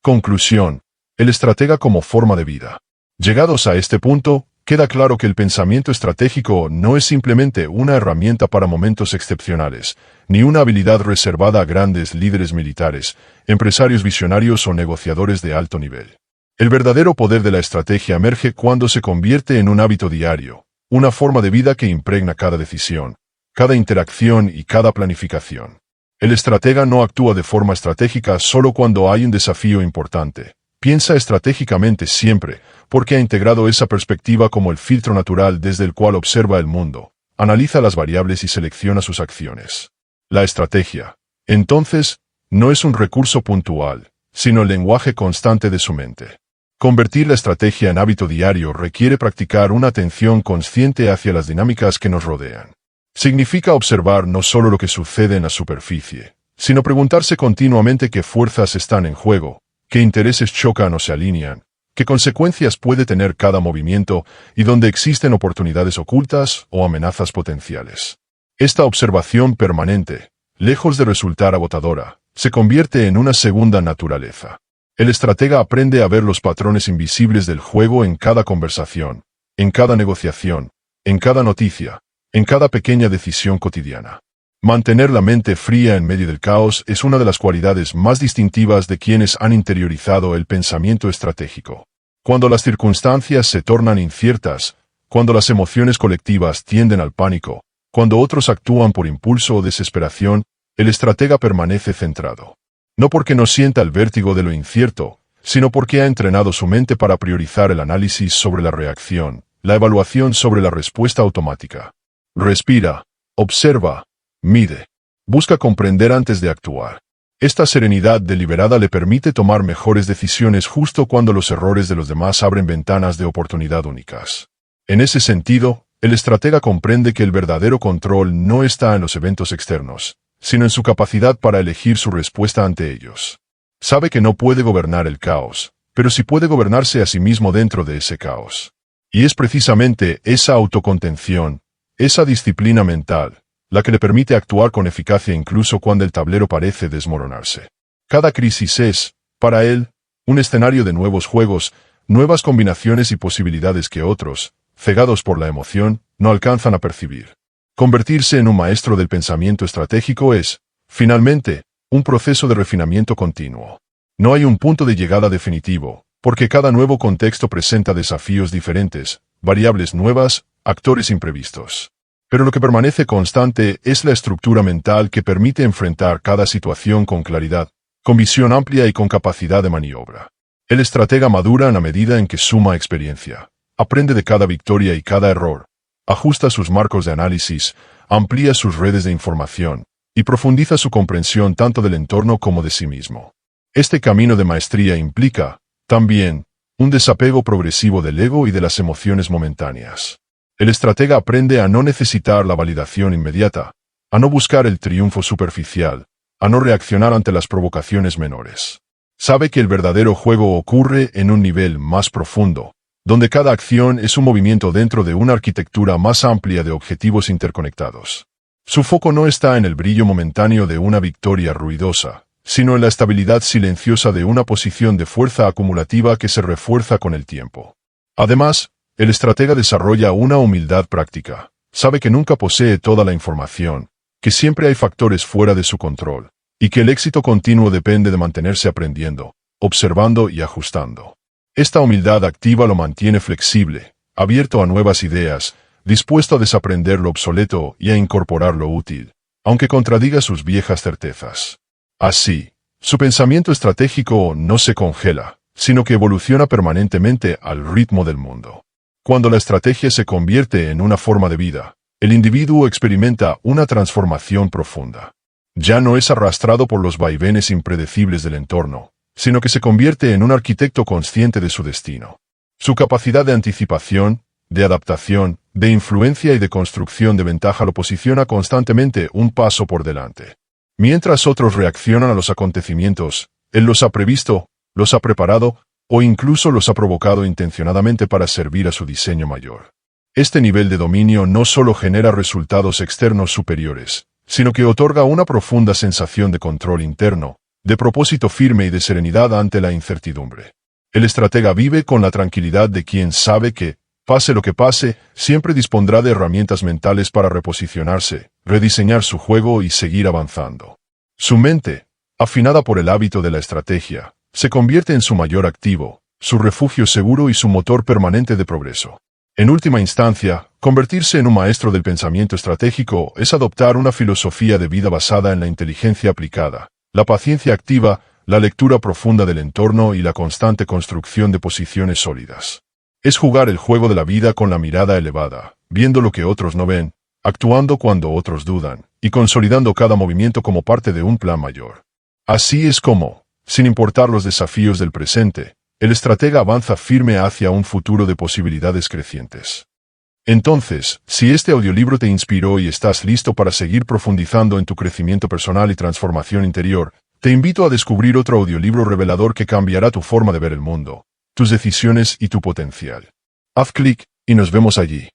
Conclusión. El estratega como forma de vida. Llegados a este punto, queda claro que el pensamiento estratégico no es simplemente una herramienta para momentos excepcionales, ni una habilidad reservada a grandes líderes militares, empresarios visionarios o negociadores de alto nivel. El verdadero poder de la estrategia emerge cuando se convierte en un hábito diario, una forma de vida que impregna cada decisión, cada interacción y cada planificación. El estratega no actúa de forma estratégica solo cuando hay un desafío importante. Piensa estratégicamente siempre, porque ha integrado esa perspectiva como el filtro natural desde el cual observa el mundo, analiza las variables y selecciona sus acciones. La estrategia, entonces, no es un recurso puntual, sino el lenguaje constante de su mente. Convertir la estrategia en hábito diario requiere practicar una atención consciente hacia las dinámicas que nos rodean. Significa observar no solo lo que sucede en la superficie, sino preguntarse continuamente qué fuerzas están en juego, qué intereses chocan o se alinean, qué consecuencias puede tener cada movimiento y dónde existen oportunidades ocultas o amenazas potenciales. Esta observación permanente, lejos de resultar agotadora, se convierte en una segunda naturaleza. El estratega aprende a ver los patrones invisibles del juego en cada conversación, en cada negociación, en cada noticia, en cada pequeña decisión cotidiana. Mantener la mente fría en medio del caos es una de las cualidades más distintivas de quienes han interiorizado el pensamiento estratégico. Cuando las circunstancias se tornan inciertas, cuando las emociones colectivas tienden al pánico, cuando otros actúan por impulso o desesperación, el estratega permanece centrado. No porque no sienta el vértigo de lo incierto, sino porque ha entrenado su mente para priorizar el análisis sobre la reacción, la evaluación sobre la respuesta automática. Respira, observa, mide. Busca comprender antes de actuar. Esta serenidad deliberada le permite tomar mejores decisiones justo cuando los errores de los demás abren ventanas de oportunidad únicas. En ese sentido, el estratega comprende que el verdadero control no está en los eventos externos, sino en su capacidad para elegir su respuesta ante ellos. Sabe que no puede gobernar el caos, pero sí puede gobernarse a sí mismo dentro de ese caos. Y es precisamente esa autocontención, esa disciplina mental, la que le permite actuar con eficacia incluso cuando el tablero parece desmoronarse. Cada crisis es, para él, un escenario de nuevos juegos, nuevas combinaciones y posibilidades que otros, cegados por la emoción, no alcanzan a percibir. Convertirse en un maestro del pensamiento estratégico es, finalmente, un proceso de refinamiento continuo. No hay un punto de llegada definitivo, porque cada nuevo contexto presenta desafíos diferentes, variables nuevas, actores imprevistos. Pero lo que permanece constante es la estructura mental que permite enfrentar cada situación con claridad, con visión amplia y con capacidad de maniobra. El estratega madura en la medida en que suma experiencia, aprende de cada victoria y cada error, ajusta sus marcos de análisis, amplía sus redes de información, y profundiza su comprensión tanto del entorno como de sí mismo. Este camino de maestría implica, también, un desapego progresivo del ego y de las emociones momentáneas. El estratega aprende a no necesitar la validación inmediata, a no buscar el triunfo superficial, a no reaccionar ante las provocaciones menores. Sabe que el verdadero juego ocurre en un nivel más profundo, donde cada acción es un movimiento dentro de una arquitectura más amplia de objetivos interconectados. Su foco no está en el brillo momentáneo de una victoria ruidosa, sino en la estabilidad silenciosa de una posición de fuerza acumulativa que se refuerza con el tiempo. Además, el estratega desarrolla una humildad práctica. Sabe que nunca posee toda la información, que siempre hay factores fuera de su control, y que el éxito continuo depende de mantenerse aprendiendo, observando y ajustando. Esta humildad activa lo mantiene flexible, abierto a nuevas ideas, dispuesto a desaprender lo obsoleto y a incorporar lo útil, aunque contradiga sus viejas certezas. Así, su pensamiento estratégico no se congela, sino que evoluciona permanentemente al ritmo del mundo. Cuando la estrategia se convierte en una forma de vida, el individuo experimenta una transformación profunda. Ya no es arrastrado por los vaivenes impredecibles del entorno, sino que se convierte en un arquitecto consciente de su destino. Su capacidad de anticipación, de adaptación, de influencia y de construcción de ventaja lo posiciona constantemente un paso por delante. Mientras otros reaccionan a los acontecimientos, él los ha previsto, los ha preparado, o incluso los ha provocado intencionadamente para servir a su diseño mayor. Este nivel de dominio no solo genera resultados externos superiores, sino que otorga una profunda sensación de control interno, de propósito firme y de serenidad ante la incertidumbre. El estratega vive con la tranquilidad de quien sabe que, pase lo que pase, siempre dispondrá de herramientas mentales para reposicionarse, rediseñar su juego y seguir avanzando. Su mente, afinada por el hábito de la estrategia, se convierte en su mayor activo, su refugio seguro y su motor permanente de progreso. En última instancia, convertirse en un maestro del pensamiento estratégico es adoptar una filosofía de vida basada en la inteligencia aplicada, la paciencia activa, la lectura profunda del entorno y la constante construcción de posiciones sólidas. Es jugar el juego de la vida con la mirada elevada, viendo lo que otros no ven, actuando cuando otros dudan, y consolidando cada movimiento como parte de un plan mayor. Así es como, sin importar los desafíos del presente, el estratega avanza firme hacia un futuro de posibilidades crecientes. Entonces, si este audiolibro te inspiró y estás listo para seguir profundizando en tu crecimiento personal y transformación interior, te invito a descubrir otro audiolibro revelador que cambiará tu forma de ver el mundo, tus decisiones y tu potencial. Haz clic y nos vemos allí.